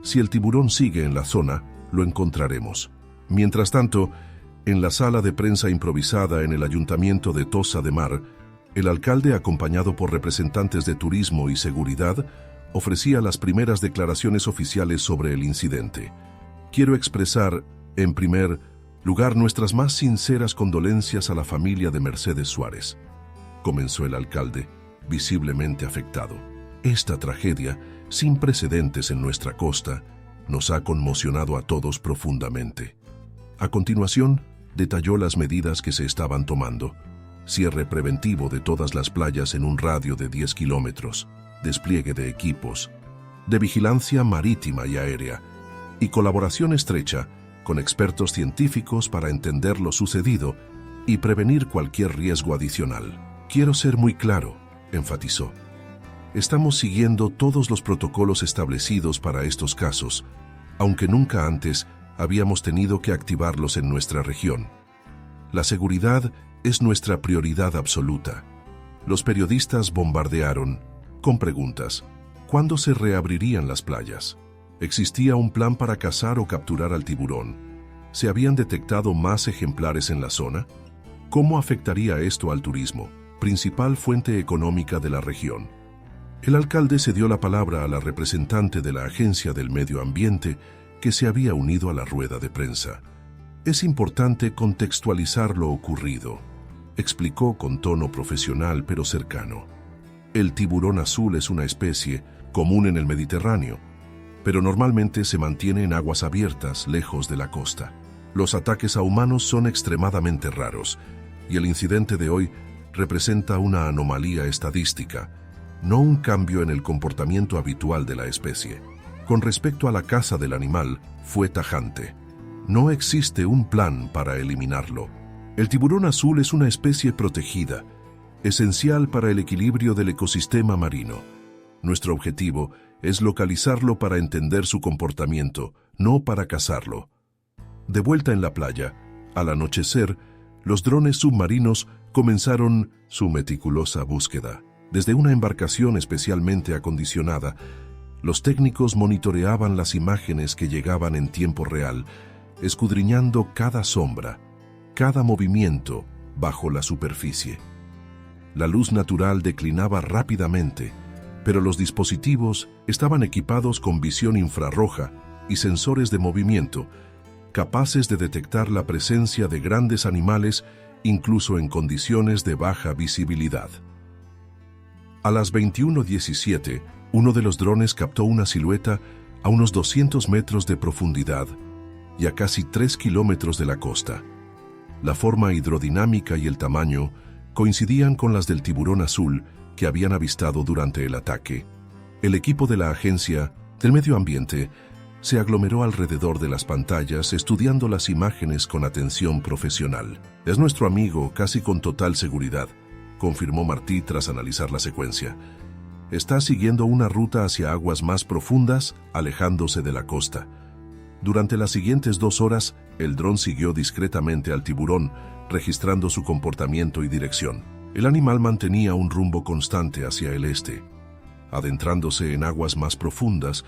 Si el tiburón sigue en la zona, lo encontraremos. Mientras tanto, En la sala de prensa improvisada en el Ayuntamiento de Tossa de Mar, el alcalde, acompañado por representantes de turismo y seguridad, ofrecía las primeras declaraciones oficiales sobre el incidente. Quiero expresar, en primer lugar, nuestras más sinceras condolencias a la familia de Mercedes Suárez, comenzó el alcalde, visiblemente afectado. Esta tragedia, sin precedentes en nuestra costa, nos ha conmocionado a todos profundamente. A continuación, detalló las medidas que se estaban tomando: cierre preventivo de todas las playas en un radio de 10 kilómetros, despliegue de equipos de vigilancia marítima y aérea, y colaboración estrecha con expertos científicos para entender lo sucedido y prevenir cualquier riesgo adicional. Quiero ser muy claro, enfatizó. Estamos siguiendo todos los protocolos establecidos para estos casos, aunque nunca antes habíamos tenido que activarlos en nuestra región. La seguridad es nuestra prioridad absoluta. Los periodistas bombardearon, con preguntas: ¿cuándo se reabrirían las playas? ¿Existía un plan para cazar o capturar al tiburón? ¿Se habían detectado más ejemplares en la zona? ¿Cómo afectaría esto al turismo, principal fuente económica de la región? El alcalde cedió la palabra a la representante de la Agencia del Medio Ambiente, que se había unido a la rueda de prensa. Es importante contextualizar lo ocurrido, explicó con tono profesional pero cercano. El tiburón azul es una especie común en el Mediterráneo, pero normalmente se mantiene en aguas abiertas, lejos de la costa. Los ataques a humanos son extremadamente raros, y el incidente de hoy representa una anomalía estadística, no un cambio en el comportamiento habitual de la especie. Con respecto a la caza del animal, fue tajante. No existe un plan para eliminarlo. El tiburón azul es una especie protegida, esencial para el equilibrio del ecosistema marino. Nuestro objetivo es localizarlo para entender su comportamiento, no para cazarlo. De vuelta en la playa, al anochecer, los drones submarinos comenzaron su meticulosa búsqueda. Desde una embarcación especialmente acondicionada, los técnicos monitoreaban las imágenes que llegaban en tiempo real, escudriñando cada sombra, cada movimiento bajo la superficie. La luz natural declinaba rápidamente, pero los dispositivos estaban equipados con visión infrarroja y sensores de movimiento, capaces de detectar la presencia de grandes animales incluso en condiciones de baja visibilidad. A las 21:17, uno de los drones captó una silueta a unos 200 metros de profundidad y a casi 3 kilómetros de la costa. La forma hidrodinámica y el tamaño coincidían con las del tiburón azul que habían avistado durante el ataque. El equipo de la Agencia del Medio Ambiente se aglomeró alrededor de las pantallas estudiando las imágenes con atención profesional. Es nuestro amigo, casi con total seguridad, confirmó Martí tras analizar la secuencia. Está siguiendo una ruta hacia aguas más profundas, alejándose de la costa. Durante las siguientes 2 horas, el dron siguió discretamente al tiburón, registrando su comportamiento y dirección. El animal mantenía un rumbo constante hacia el este, adentrándose en aguas más profundas,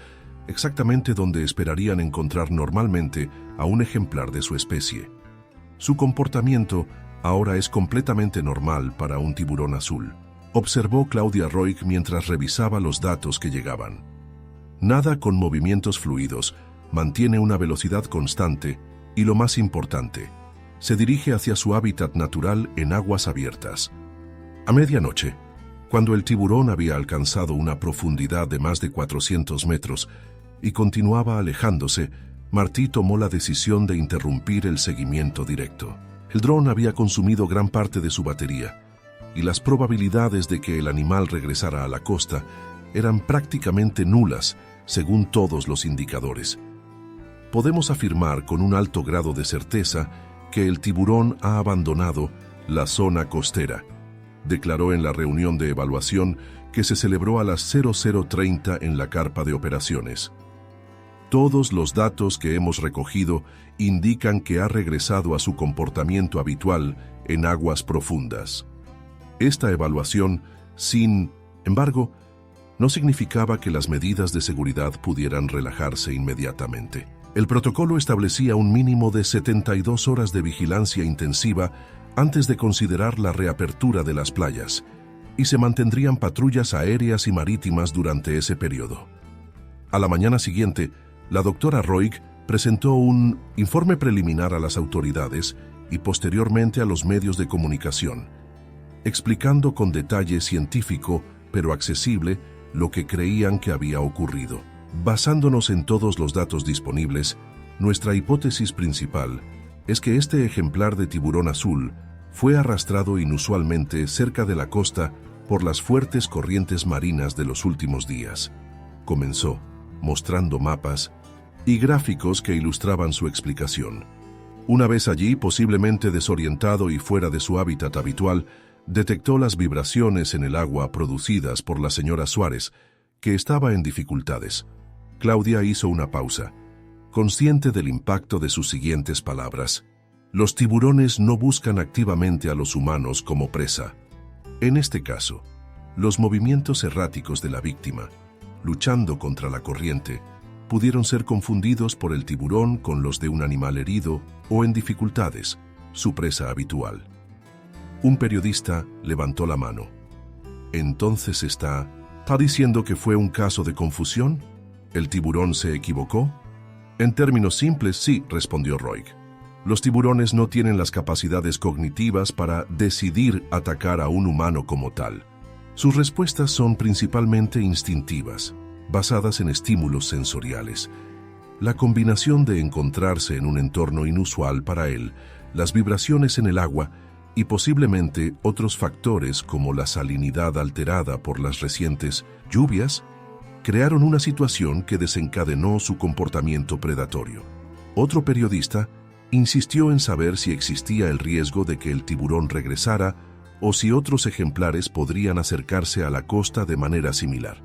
exactamente donde esperarían encontrar normalmente a un ejemplar de su especie. Su comportamiento ahora es completamente normal para un tiburón azul, observó Claudia Roig mientras revisaba los datos que llegaban. Nada con movimientos fluidos, mantiene una velocidad constante y, lo más importante, se dirige hacia su hábitat natural en aguas abiertas. A medianoche, cuando el tiburón había alcanzado una profundidad de más de 400 metros y continuaba alejándose, Martí tomó la decisión de interrumpir el seguimiento directo. El dron había consumido gran parte de su batería, y las probabilidades de que el animal regresara a la costa eran prácticamente nulas, según todos los indicadores. Podemos afirmar con un alto grado de certeza que el tiburón ha abandonado la zona costera, declaró en la reunión de evaluación que se celebró a las 00:30 en la carpa de operaciones. Todos los datos que hemos recogido indican que ha regresado a su comportamiento habitual en aguas profundas. Esta evaluación, sin embargo, no significaba que las medidas de seguridad pudieran relajarse inmediatamente. El protocolo establecía un mínimo de 72 horas de vigilancia intensiva antes de considerar la reapertura de las playas, y se mantendrían patrullas aéreas y marítimas durante ese periodo. A la mañana siguiente, la doctora Roig presentó un informe preliminar a las autoridades y posteriormente a los medios de comunicación, explicando con detalle científico pero accesible lo que creían que había ocurrido. Basándonos en todos los datos disponibles, nuestra hipótesis principal es que este ejemplar de tiburón azul fue arrastrado inusualmente cerca de la costa por las fuertes corrientes marinas de los últimos días. Comenzó, mostrando mapas y gráficos que ilustraban su explicación. Una vez allí, posiblemente desorientado y fuera de su hábitat habitual, detectó las vibraciones en el agua producidas por la señora Suárez, que estaba en dificultades. Claudia hizo una pausa, consciente del impacto de sus siguientes palabras. Los tiburones no buscan activamente a los humanos como presa. En este caso, los movimientos erráticos de la víctima, luchando contra la corriente, pudieron ser confundidos por el tiburón con los de un animal herido o en dificultades, su presa habitual. Un periodista levantó la mano. ¿Entonces está diciendo que fue un caso de confusión? ¿El tiburón se equivocó? En términos simples, sí, respondió Roig. Los tiburones no tienen las capacidades cognitivas para decidir atacar a un humano como tal. Sus respuestas son principalmente instintivas, basadas en estímulos sensoriales. La combinación de encontrarse en un entorno inusual para él, las vibraciones en el agua y posiblemente otros factores como la salinidad alterada por las recientes lluvias, crearon una situación que desencadenó su comportamiento predatorio. Otro periodista insistió en saber si existía el riesgo de que el tiburón regresara o si otros ejemplares podrían acercarse a la costa de manera similar.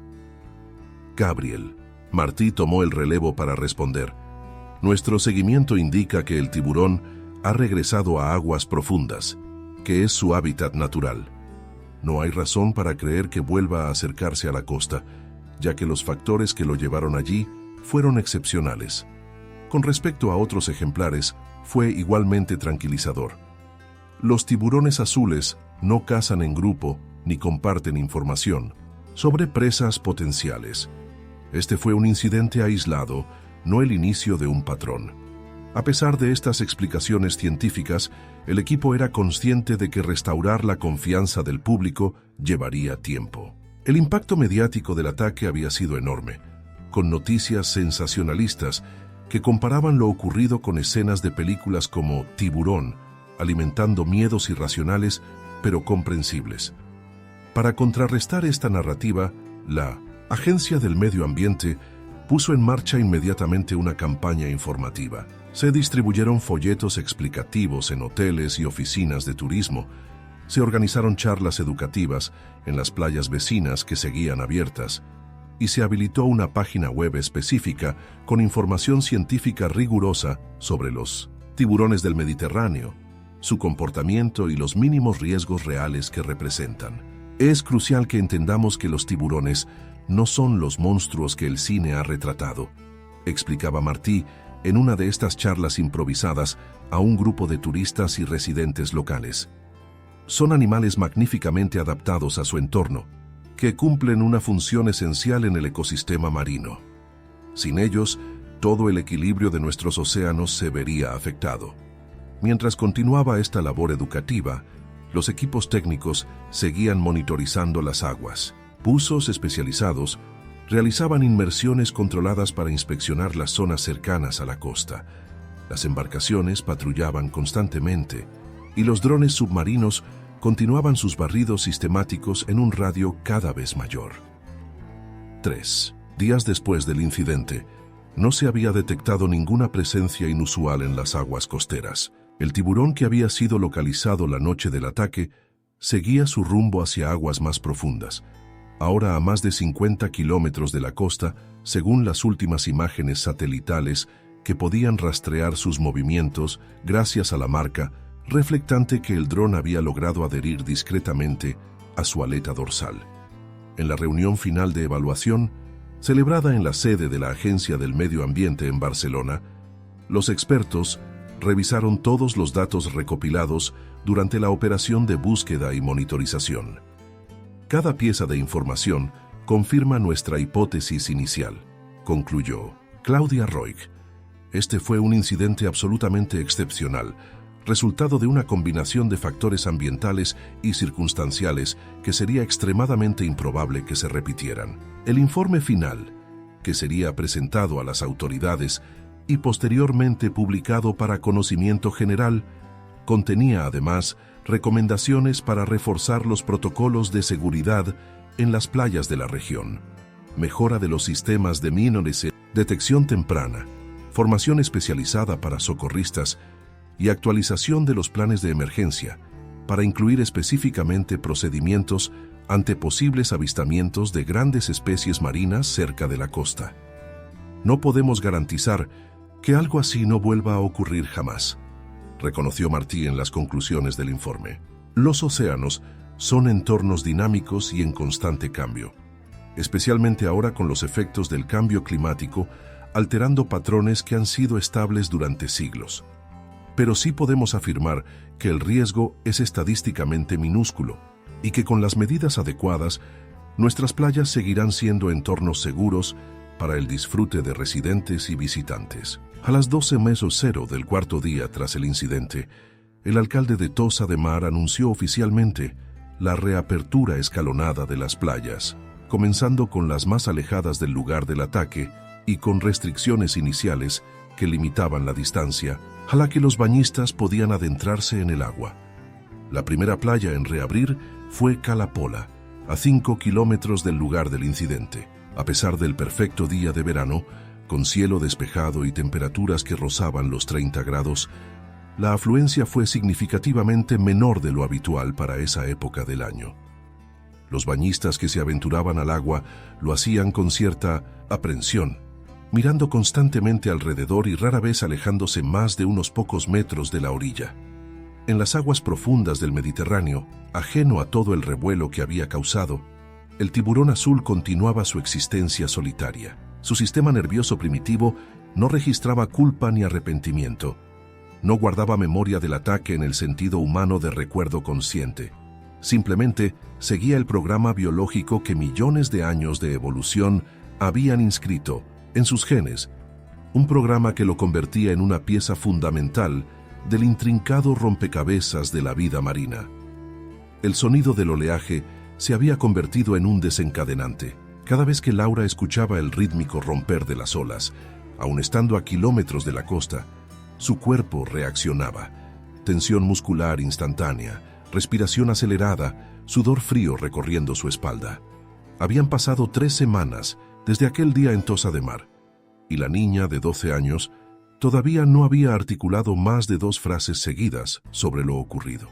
Gabriel Martí tomó el relevo para responder. Nuestro seguimiento indica que el tiburón ha regresado a aguas profundas, que es su hábitat natural. No hay razón para creer que vuelva a acercarse a la costa, ya que los factores que lo llevaron allí fueron excepcionales. Con respecto a otros ejemplares, fue igualmente tranquilizador. Los tiburones azules no cazan en grupo ni comparten información sobre presas potenciales. Este fue un incidente aislado, no el inicio de un patrón. A pesar de estas explicaciones científicas, el equipo era consciente de que restaurar la confianza del público llevaría tiempo. El impacto mediático del ataque había sido enorme, con noticias sensacionalistas que comparaban lo ocurrido con escenas de películas como Tiburón, alimentando miedos irracionales pero comprensibles. Para contrarrestar esta narrativa, la Agencia del Medio Ambiente puso en marcha inmediatamente una campaña informativa. Se distribuyeron folletos explicativos en hoteles y oficinas de turismo. Se organizaron charlas educativas en las playas vecinas que seguían abiertas y se habilitó una página web específica con información científica rigurosa sobre los tiburones del Mediterráneo, su comportamiento y los mínimos riesgos reales que representan. Es crucial que entendamos que los tiburones no son los monstruos que el cine ha retratado, explicaba Martí en una de estas charlas improvisadas a un grupo de turistas y residentes locales. Son animales magníficamente adaptados a su entorno, que cumplen una función esencial en el ecosistema marino. Sin ellos, todo el equilibrio de nuestros océanos se vería afectado. Mientras continuaba esta labor educativa, los equipos técnicos seguían monitorizando las aguas. Buzos especializados realizaban inmersiones controladas para inspeccionar las zonas cercanas a la costa. Las embarcaciones patrullaban constantemente y los drones submarinos continuaban sus barridos sistemáticos en un radio cada vez mayor. 3 días después del incidente, no se había detectado ninguna presencia inusual en las aguas costeras. El tiburón que había sido localizado la noche del ataque seguía su rumbo hacia aguas más profundas, ahora a más de 50 kilómetros de la costa, según las últimas imágenes satelitales que podían rastrear sus movimientos gracias a la marca reflectante que el dron había logrado adherir discretamente a su aleta dorsal. En la reunión final de evaluación, celebrada en la sede de la Agencia del Medio Ambiente en Barcelona, Los expertos revisaron todos los datos recopilados durante la operación de búsqueda y monitorización. Cada pieza de información confirma nuestra hipótesis inicial, concluyó Claudia Roig. Este fue un incidente absolutamente excepcional, resultado de una combinación de factores ambientales y circunstanciales que sería extremadamente improbable que se repitieran. El informe final, que sería presentado a las autoridades y posteriormente publicado para conocimiento general, contenía además recomendaciones para reforzar los protocolos de seguridad en las playas de la región, mejora de los sistemas de monitoring, detección temprana, formación especializada para socorristas y actualización de los planes de emergencia para incluir específicamente procedimientos ante posibles avistamientos de grandes especies marinas cerca de la costa. No podemos garantizar que algo así no vuelva a ocurrir jamás, reconoció Martí en las conclusiones del informe. Los océanos son entornos dinámicos y en constante cambio, especialmente ahora con los efectos del cambio climático alterando patrones que han sido estables durante siglos. Pero sí podemos afirmar que el riesgo es estadísticamente minúsculo y que con las medidas adecuadas, nuestras playas seguirán siendo entornos seguros para el disfrute de residentes y visitantes. A las 12:00 del cuarto día tras el incidente, el alcalde de Tossa de Mar anunció oficialmente la reapertura escalonada de las playas, comenzando con las más alejadas del lugar del ataque y con restricciones iniciales que limitaban la distancia a la que los bañistas podían adentrarse en el agua. La primera playa en reabrir fue Calapola, a 5 kilómetros del lugar del incidente. A pesar del perfecto día de verano, con cielo despejado y temperaturas que rozaban los 30 grados, la afluencia fue significativamente menor de lo habitual para esa época del año. Los bañistas que se aventuraban al agua lo hacían con cierta aprensión, mirando constantemente alrededor y rara vez alejándose más de unos pocos metros de la orilla. En las aguas profundas del Mediterráneo, ajeno a todo el revuelo que había causado, el tiburón azul continuaba su existencia solitaria. Su sistema nervioso primitivo no registraba culpa ni arrepentimiento. No guardaba memoria del ataque en el sentido humano de recuerdo consciente. Simplemente seguía el programa biológico que millones de años de evolución habían inscrito en sus genes, un programa que lo convertía en una pieza fundamental del intrincado rompecabezas de la vida marina. El sonido del oleaje se había convertido en un desencadenante. Cada vez que Laura escuchaba el rítmico romper de las olas, aun estando a kilómetros de la costa, su cuerpo reaccionaba. Tensión muscular instantánea, respiración acelerada, sudor frío recorriendo su espalda. Habían pasado 3 semanas desde aquel día en Tossa de Mar, y la niña de 12 años todavía no había articulado más de 2 frases seguidas sobre lo ocurrido.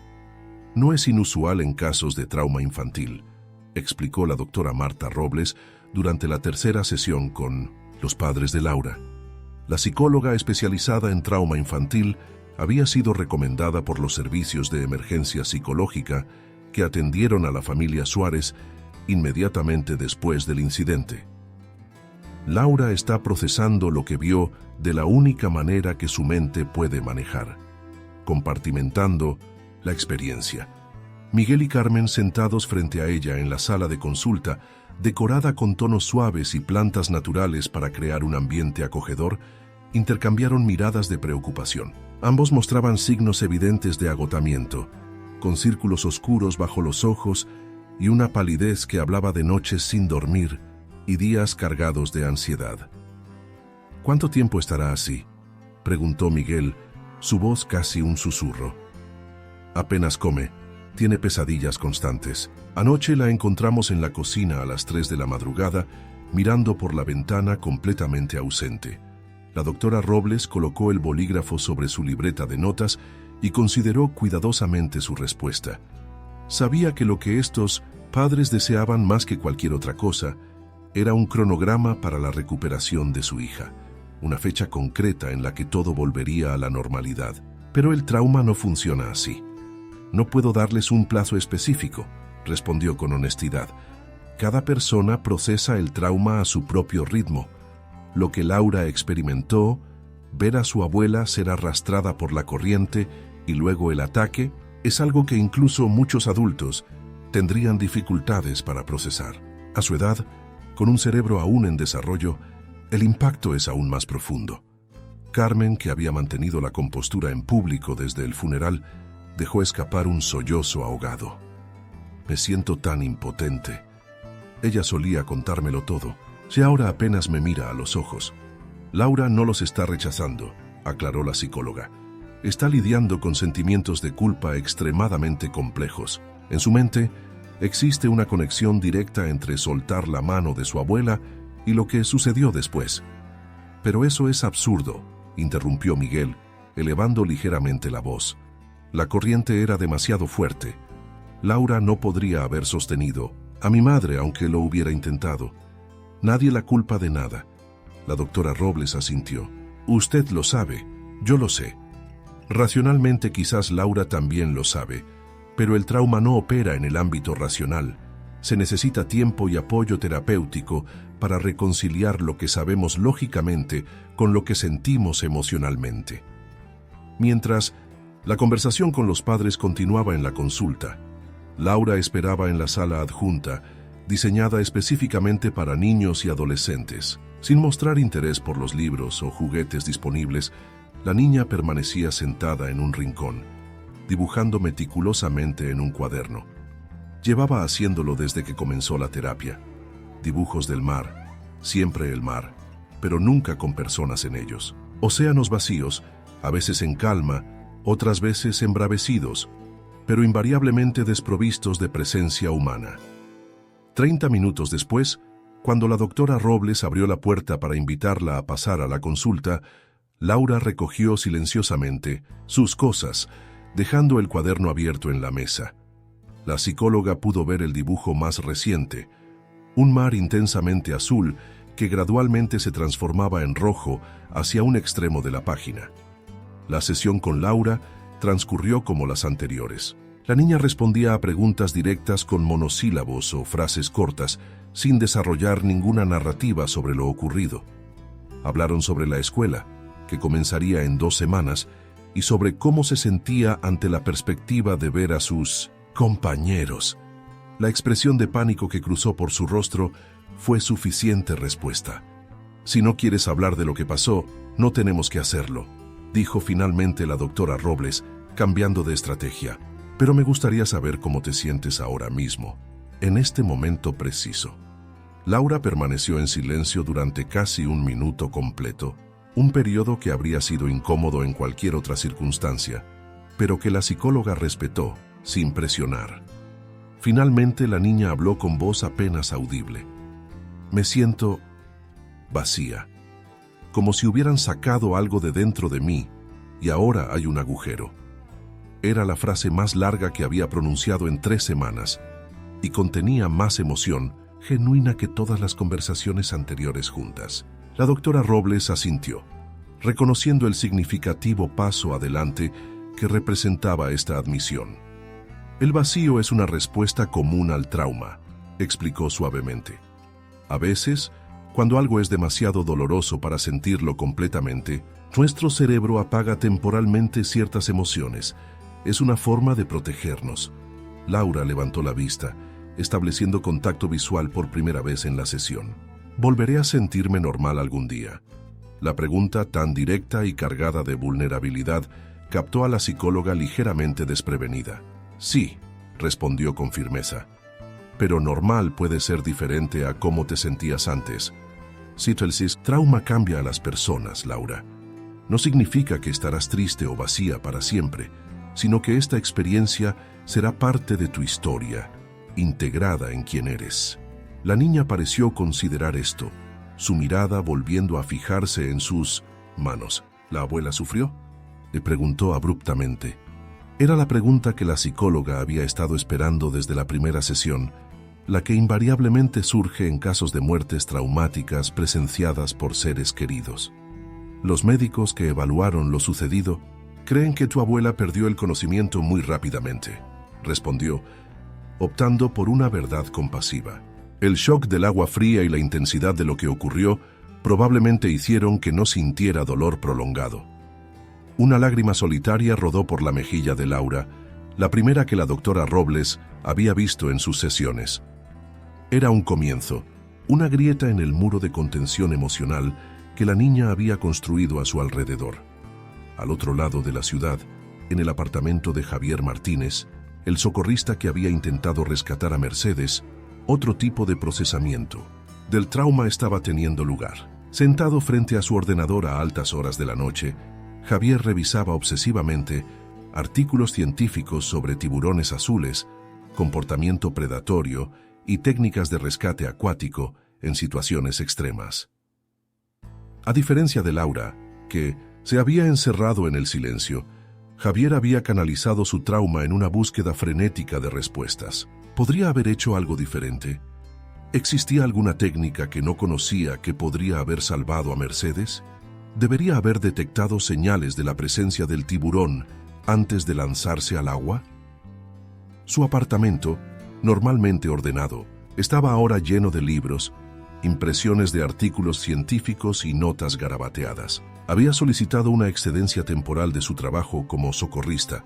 No es inusual en casos de trauma infantil, explicó la doctora Marta Robles durante la tercera sesión con los padres de Laura. La psicóloga especializada en trauma infantil había sido recomendada por los servicios de emergencia psicológica que atendieron a la familia Suárez inmediatamente después del incidente. Laura está procesando lo que vio de la única manera que su mente puede manejar, compartimentando la experiencia. Miguel y Carmen, sentados frente a ella en la sala de consulta, decorada con tonos suaves y plantas naturales para crear un ambiente acogedor, intercambiaron miradas de preocupación. Ambos mostraban signos evidentes de agotamiento, con círculos oscuros bajo los ojos y una palidez que hablaba de noches sin dormir y días cargados de ansiedad. ¿Cuánto tiempo estará así?, preguntó Miguel, su voz casi un susurro. Apenas come. Tiene pesadillas constantes. Anoche la encontramos en la cocina a las 3 de la madrugada, mirando por la ventana completamente ausente. La doctora Robles colocó el bolígrafo sobre su libreta de notas y consideró cuidadosamente su respuesta. Sabía que lo que estos padres deseaban más que cualquier otra cosa era un cronograma para la recuperación de su hija, una fecha concreta en la que todo volvería a la normalidad. Pero el trauma no funciona así. No puedo darles un plazo específico, respondió con honestidad. Cada persona procesa el trauma a su propio ritmo. Lo que Laura experimentó Ver a su abuela ser arrastrada por la corriente y luego el ataque es algo que incluso muchos adultos tendrían dificultades para procesar. A su edad, con un cerebro aún en desarrollo, el impacto es aún más profundo. Carmen, que había mantenido la compostura en público desde el funeral, dejó escapar un sollozo ahogado. Me siento tan impotente. Ella solía contármelo todo, si ahora apenas me mira a los ojos. Laura no los está rechazando, aclaró la psicóloga. Está lidiando con sentimientos de culpa extremadamente complejos. En su mente, existe una conexión directa entre soltar la mano de su abuela y lo que sucedió después. Pero eso es absurdo, interrumpió Miguel, elevando ligeramente la voz. La corriente era demasiado fuerte. Laura no podría haber sostenido a mi madre aunque lo hubiera intentado. Nadie la culpa de nada. La doctora Robles asintió. Usted lo sabe, yo lo sé. Racionalmente quizás Laura también lo sabe, pero el trauma no opera en el ámbito racional. Se necesita tiempo y apoyo terapéutico para reconciliar lo que sabemos lógicamente con lo que sentimos emocionalmente. Mientras, la conversación con los padres continuaba en la consulta. Laura esperaba en la sala adjunta, diseñada específicamente para niños y adolescentes. Sin mostrar interés por los libros o juguetes disponibles, la niña permanecía sentada en un rincón, dibujando meticulosamente en un cuaderno. Llevaba haciéndolo desde que comenzó la terapia. Dibujos del mar, siempre el mar, pero nunca con personas en ellos. Océanos vacíos, a veces en calma, otras veces embravecidos, pero invariablemente desprovistos de presencia humana. 30 minutos después, cuando la doctora Robles abrió la puerta para invitarla a pasar a la consulta, Laura recogió silenciosamente sus cosas, dejando el cuaderno abierto en la mesa. La psicóloga pudo ver el dibujo más reciente, un mar intensamente azul que gradualmente se transformaba en rojo hacia un extremo de la página. La sesión con Laura transcurrió como las anteriores. La niña respondía a preguntas directas con monosílabos o frases cortas, sin desarrollar ninguna narrativa sobre lo ocurrido. Hablaron sobre la escuela, que comenzaría en 2 semanas, y sobre cómo se sentía ante la perspectiva de ver a sus compañeros. La expresión de pánico que cruzó por su rostro fue suficiente respuesta. Si no quieres hablar de lo que pasó, no tenemos que hacerlo, dijo finalmente la doctora Robles, cambiando de estrategia. Pero me gustaría saber cómo te sientes ahora mismo, en este momento preciso. Laura permaneció en silencio durante casi 1 minuto completo, un periodo que habría sido incómodo en cualquier otra circunstancia, pero que la psicóloga respetó, sin presionar. Finalmente la niña habló con voz apenas audible. Me siento vacía, como si hubieran sacado algo de dentro de mí, y ahora hay un agujero. Era la frase más larga que había pronunciado en 3 semanas, y contenía más emoción genuina que todas las conversaciones anteriores juntas. La doctora Robles asintió, reconociendo el significativo paso adelante que representaba esta admisión. El vacío es una respuesta común al trauma, explicó suavemente. A veces, cuando algo es demasiado doloroso para sentirlo completamente, nuestro cerebro apaga temporalmente ciertas emociones. Es una forma de protegernos. Laura levantó la vista, estableciendo contacto visual por primera vez en la sesión. ¿Volveré a sentirme normal algún día? La pregunta, tan directa y cargada de vulnerabilidad, captó a la psicóloga ligeramente desprevenida. Sí, respondió con firmeza. Pero normal puede ser diferente a cómo te sentías antes. Trauma cambia a las personas, Laura. No significa que estarás triste o vacía para siempre, sino que esta experiencia será parte de tu historia, integrada en quién eres. La niña pareció considerar esto, su mirada volviendo a fijarse en sus manos. ¿La abuela sufrió?, le preguntó abruptamente. Era la pregunta que la psicóloga había estado esperando desde la primera sesión, la que invariablemente surge en casos de muertes traumáticas presenciadas por seres queridos. Los médicos que evaluaron lo sucedido creen que tu abuela perdió el conocimiento muy rápidamente, respondió, optando por una verdad compasiva. El shock del agua fría y la intensidad de lo que ocurrió probablemente hicieron que no sintiera dolor prolongado. Una lágrima solitaria rodó por la mejilla de Laura, la primera que la doctora Robles había visto en sus sesiones. Era un comienzo, una grieta en el muro de contención emocional que la niña había construido a su alrededor. Al otro lado de la ciudad, en el apartamento de Javier Martínez, el socorrista que había intentado rescatar a Mercedes, otro tipo de procesamiento del trauma estaba teniendo lugar. Sentado frente a su ordenador a altas horas de la noche, Javier revisaba obsesivamente artículos científicos sobre tiburones azules, comportamiento predatorio y técnicas de rescate acuático en situaciones extremas. A diferencia de Laura, que se había encerrado en el silencio, Javier había canalizado su trauma en una búsqueda frenética de respuestas. ¿Podría haber hecho algo diferente? ¿Existía alguna técnica que no conocía que podría haber salvado a Mercedes? ¿Debería haber detectado señales de la presencia del tiburón antes de lanzarse al agua? Su apartamento, normalmente ordenado, estaba ahora lleno de libros, impresiones de artículos científicos y notas garabateadas. Había solicitado una excedencia temporal de su trabajo como socorrista,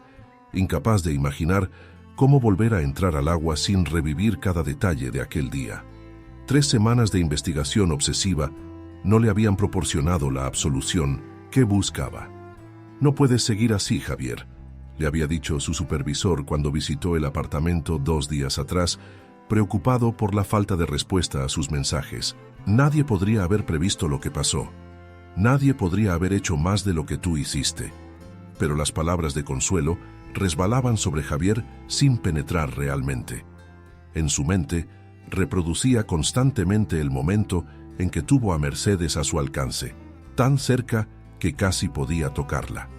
incapaz de imaginar cómo volver a entrar al agua sin revivir cada detalle de aquel día. 3 semanas de investigación obsesiva no le habían proporcionado la absolución que buscaba. «No puedes seguir así, Javier», le había dicho su supervisor cuando visitó el apartamento 2 días atrás, preocupado por la falta de respuesta a sus mensajes. «Nadie podría haber previsto lo que pasó. Nadie podría haber hecho más de lo que tú hiciste». Pero las palabras de consuelo resbalaban sobre Javier sin penetrar realmente. En su mente, reproducía constantemente el momento en que tuvo a Mercedes a su alcance, tan cerca que casi podía tocarla.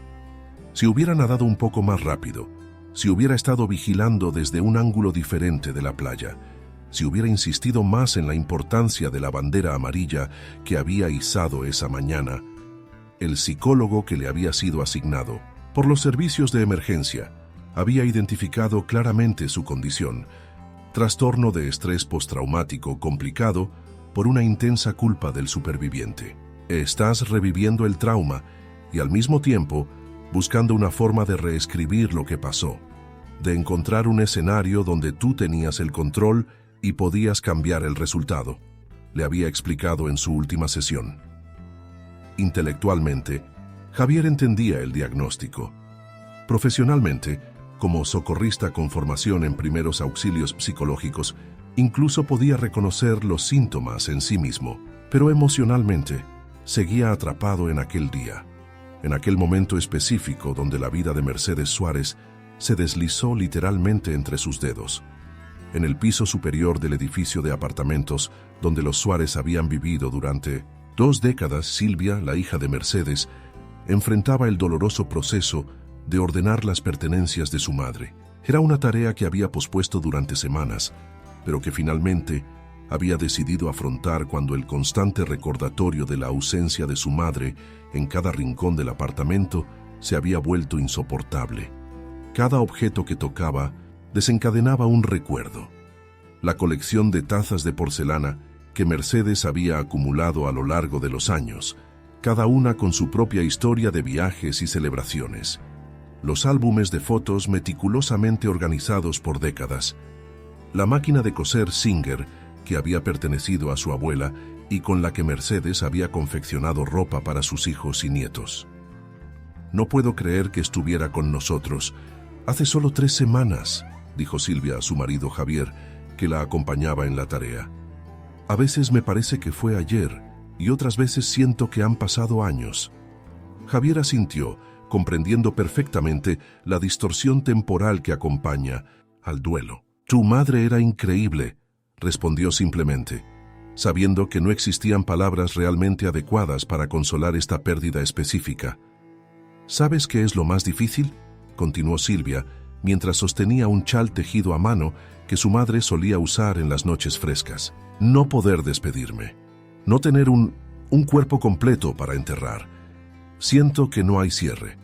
Si hubiera nadado un poco más rápido, si hubiera estado vigilando desde un ángulo diferente de la playa, si hubiera insistido más en la importancia de la bandera amarilla que había izado esa mañana, el psicólogo que le había sido asignado por los servicios de emergencia había identificado claramente su condición: trastorno de estrés postraumático complicado por una intensa culpa del superviviente. Estás reviviendo el trauma y al mismo tiempo buscando una forma de reescribir lo que pasó, de encontrar un escenario donde tú tenías el control y podías cambiar el resultado, le había explicado en su última sesión. Intelectualmente, Javier entendía el diagnóstico. Profesionalmente, como socorrista con formación en primeros auxilios psicológicos, incluso podía reconocer los síntomas en sí mismo, pero emocionalmente seguía atrapado en aquel día, en aquel momento específico donde la vida de Mercedes Suárez se deslizó literalmente entre sus dedos. En el piso superior del edificio de apartamentos donde los Suárez habían vivido durante 2 décadas, Silvia, la hija de Mercedes, enfrentaba el doloroso proceso de ordenar las pertenencias de su madre. Era una tarea que había pospuesto durante semanas, pero que finalmente había decidido afrontar cuando el constante recordatorio de la ausencia de su madre en cada rincón del apartamento se había vuelto insoportable. Cada objeto que tocaba desencadenaba un recuerdo. La colección de tazas de porcelana que Mercedes había acumulado a lo largo de los años, cada una con su propia historia de viajes y celebraciones. Los álbumes de fotos meticulosamente organizados por décadas. La máquina de coser Singer, que había pertenecido a su abuela y con la que Mercedes había confeccionado ropa para sus hijos y nietos. «No puedo creer que estuviera con nosotros. Hace solo 3 semanas», dijo Silvia a su marido Javier, que la acompañaba en la tarea. «A veces me parece que fue ayer y otras veces siento que han pasado años». Javier asintió, comprendiendo perfectamente la distorsión temporal que acompaña al duelo. «Tu madre era increíble», respondió simplemente, sabiendo que no existían palabras realmente adecuadas para consolar esta pérdida específica. «¿Sabes qué es lo más difícil?», continuó Silvia, mientras sostenía un chal tejido a mano que su madre solía usar en las noches frescas. «No poder despedirme, no tener un cuerpo completo para enterrar. Siento que no hay cierre».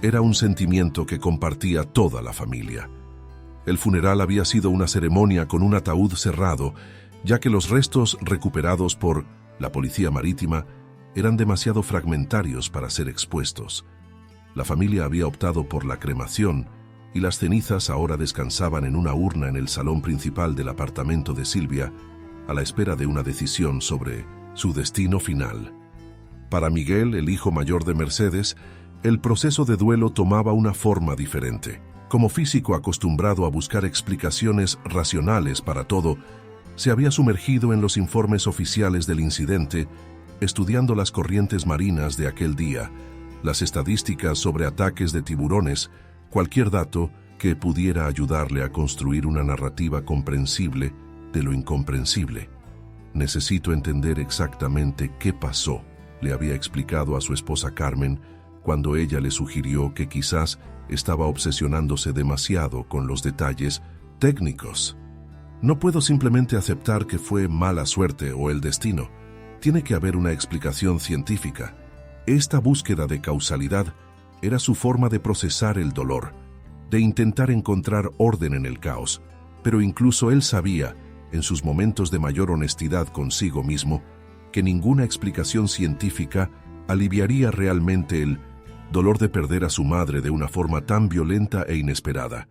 Era un sentimiento que compartía toda la familia. El funeral había sido una ceremonia con un ataúd cerrado, ya que los restos recuperados por la policía marítima, eran demasiado fragmentarios para ser expuestos. La familia había optado por la cremación y las cenizas ahora descansaban en una urna en el salón principal del apartamento de Silvia, a la espera de una decisión sobre su destino final. Para Miguel, el hijo mayor de Mercedes, el proceso de duelo tomaba una forma diferente. Como físico acostumbrado a buscar explicaciones racionales para todo, se había sumergido en los informes oficiales del incidente, estudiando las corrientes marinas de aquel día, las estadísticas sobre ataques de tiburones, cualquier dato que pudiera ayudarle a construir una narrativa comprensible de lo incomprensible. Necesito entender exactamente qué pasó, le había explicado a su esposa Carmen cuando ella le sugirió que quizás estaba obsesionándose demasiado con los detalles técnicos. No puedo simplemente aceptar que fue mala suerte o el destino. Tiene que haber una explicación científica. Esta búsqueda de causalidad era su forma de procesar el dolor, de intentar encontrar orden en el caos, pero incluso él sabía, en sus momentos de mayor honestidad consigo mismo, que ninguna explicación científica aliviaría realmente el dolor de perder a su madre de una forma tan violenta e inesperada.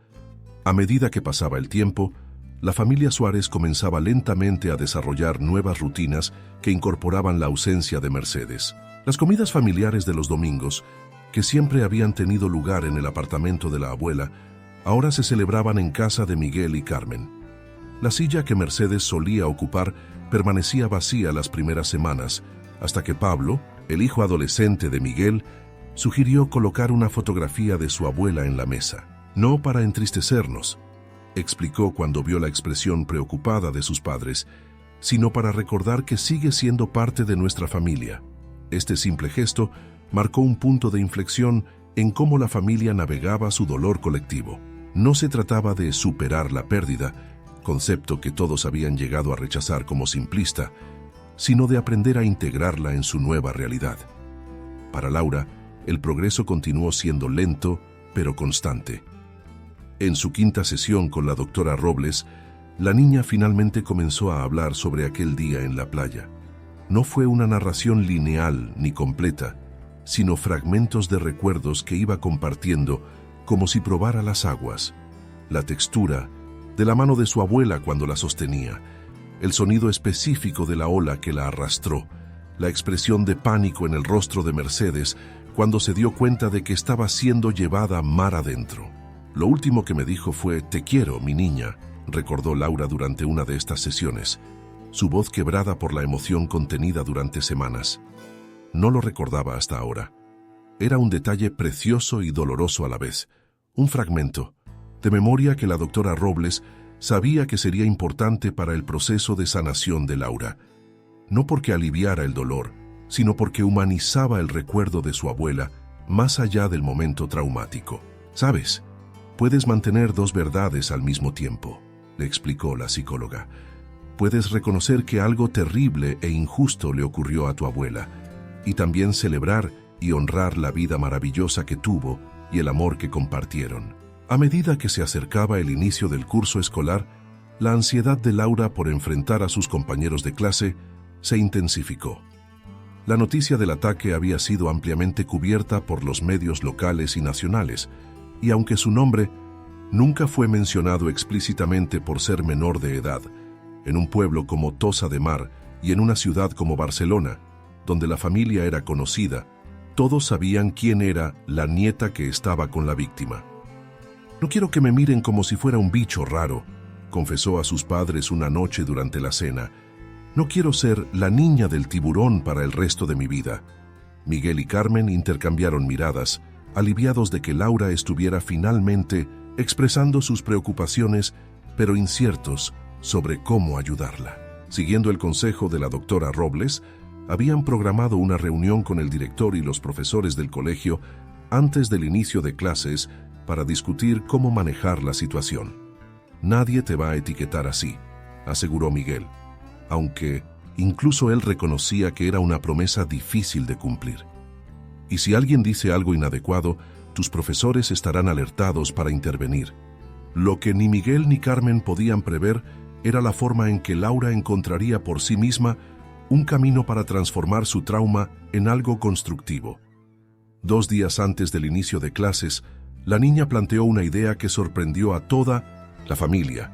A medida que pasaba el tiempo, la familia Suárez comenzaba lentamente a desarrollar nuevas rutinas que incorporaban la ausencia de Mercedes. Las comidas familiares de los domingos, que siempre habían tenido lugar en el apartamento de la abuela, ahora se celebraban en casa de Miguel y Carmen. La silla que Mercedes solía ocupar permanecía vacía las primeras semanas, hasta que Pablo, el hijo adolescente de Miguel, sugirió colocar una fotografía de su abuela en la mesa. No para entristecernos, explicó cuando vio la expresión preocupada de sus padres, sino para recordar que sigue siendo parte de nuestra familia. Este simple gesto marcó un punto de inflexión en cómo la familia navegaba su dolor colectivo. No se trataba de superar la pérdida, concepto que todos habían llegado a rechazar como simplista, sino de aprender a integrarla en su nueva realidad. Para Laura, el progreso continuó siendo lento, pero constante. En su quinta sesión con la doctora Robles, la niña finalmente comenzó a hablar sobre aquel día en la playa. No fue una narración lineal ni completa, sino fragmentos de recuerdos que iba compartiendo como si probara las aguas, la textura de la mano de su abuela cuando la sostenía, el sonido específico de la ola que la arrastró, la expresión de pánico en el rostro de Mercedes cuando se dio cuenta de que estaba siendo llevada mar adentro. Lo último que me dijo fue: «Te quiero, mi niña», recordó Laura durante una de estas sesiones, su voz quebrada por la emoción contenida durante semanas. No lo recordaba hasta ahora. Era un detalle precioso y doloroso a la vez, un fragmento de memoria que la doctora Robles sabía que sería importante para el proceso de sanación de Laura, no porque aliviara el dolor, sino porque humanizaba el recuerdo de su abuela más allá del momento traumático. «¿Sabes? Puedes mantener dos verdades al mismo tiempo», le explicó la psicóloga. «Puedes reconocer que algo terrible e injusto le ocurrió a tu abuela, y también celebrar y honrar la vida maravillosa que tuvo y el amor que compartieron». A medida que se acercaba el inicio del curso escolar, la ansiedad de Laura por enfrentar a sus compañeros de clase se intensificó. La noticia del ataque había sido ampliamente cubierta por los medios locales y nacionales, y aunque su nombre nunca fue mencionado explícitamente por ser menor de edad, en un pueblo como Tossa de Mar y en una ciudad como Barcelona, donde la familia era conocida, todos sabían quién era la nieta que estaba con la víctima. «No quiero que me miren como si fuera un bicho raro», confesó a sus padres una noche durante la cena. «No quiero ser la niña del tiburón para el resto de mi vida». Miguel y Carmen intercambiaron miradas, aliviados de que Laura estuviera finalmente expresando sus preocupaciones, pero inciertos sobre cómo ayudarla. Siguiendo el consejo de la doctora Robles, habían programado una reunión con el director y los profesores del colegio antes del inicio de clases para discutir cómo manejar la situación. «Nadie te va a etiquetar así», aseguró Miguel, aunque incluso él reconocía que era una promesa difícil de cumplir. «Y si alguien dice algo inadecuado, tus profesores estarán alertados para intervenir». Lo que ni Miguel ni Carmen podían prever era la forma en que Laura encontraría por sí misma un camino para transformar su trauma en algo constructivo. 2 días antes del inicio de clases, la niña planteó una idea que sorprendió a toda la familia.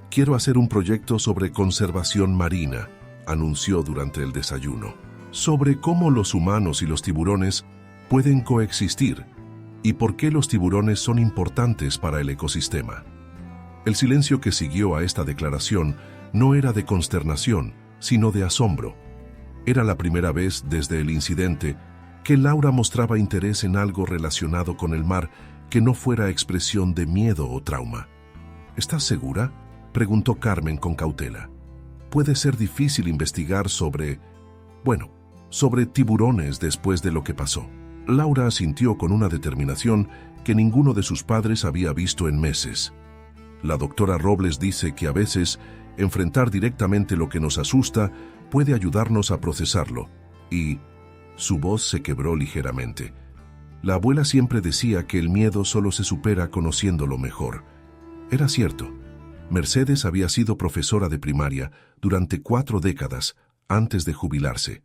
«Quiero hacer un proyecto sobre conservación marina», anunció durante el desayuno, sobre cómo los humanos y los tiburones pueden coexistir y por qué los tiburones son importantes para el ecosistema. El silencio que siguió a esta declaración no era de consternación, sino de asombro. Era la primera vez desde el incidente que Laura mostraba interés en algo relacionado con el mar que no fuera expresión de miedo o trauma. «¿Estás segura?», preguntó Carmen con cautela. «Puede ser difícil investigar sobre tiburones después de lo que pasó». Laura asintió con una determinación que ninguno de sus padres había visto en meses. «La doctora Robles dice que a veces enfrentar directamente lo que nos asusta puede ayudarnos a procesarlo». Y su voz se quebró ligeramente. La abuela siempre decía que el miedo solo se supera conociéndolo mejor. Era cierto. Mercedes había sido profesora de primaria durante 4 décadas antes de jubilarse,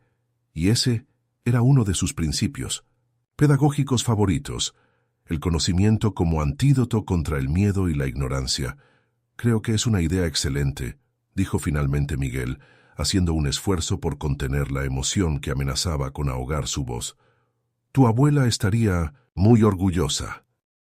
y ese era uno de sus principios pedagógicos favoritos, el conocimiento como antídoto contra el miedo y la ignorancia. «Creo que es una idea excelente», dijo finalmente Miguel, haciendo un esfuerzo por contener la emoción que amenazaba con ahogar su voz. «Tu abuela estaría muy orgullosa».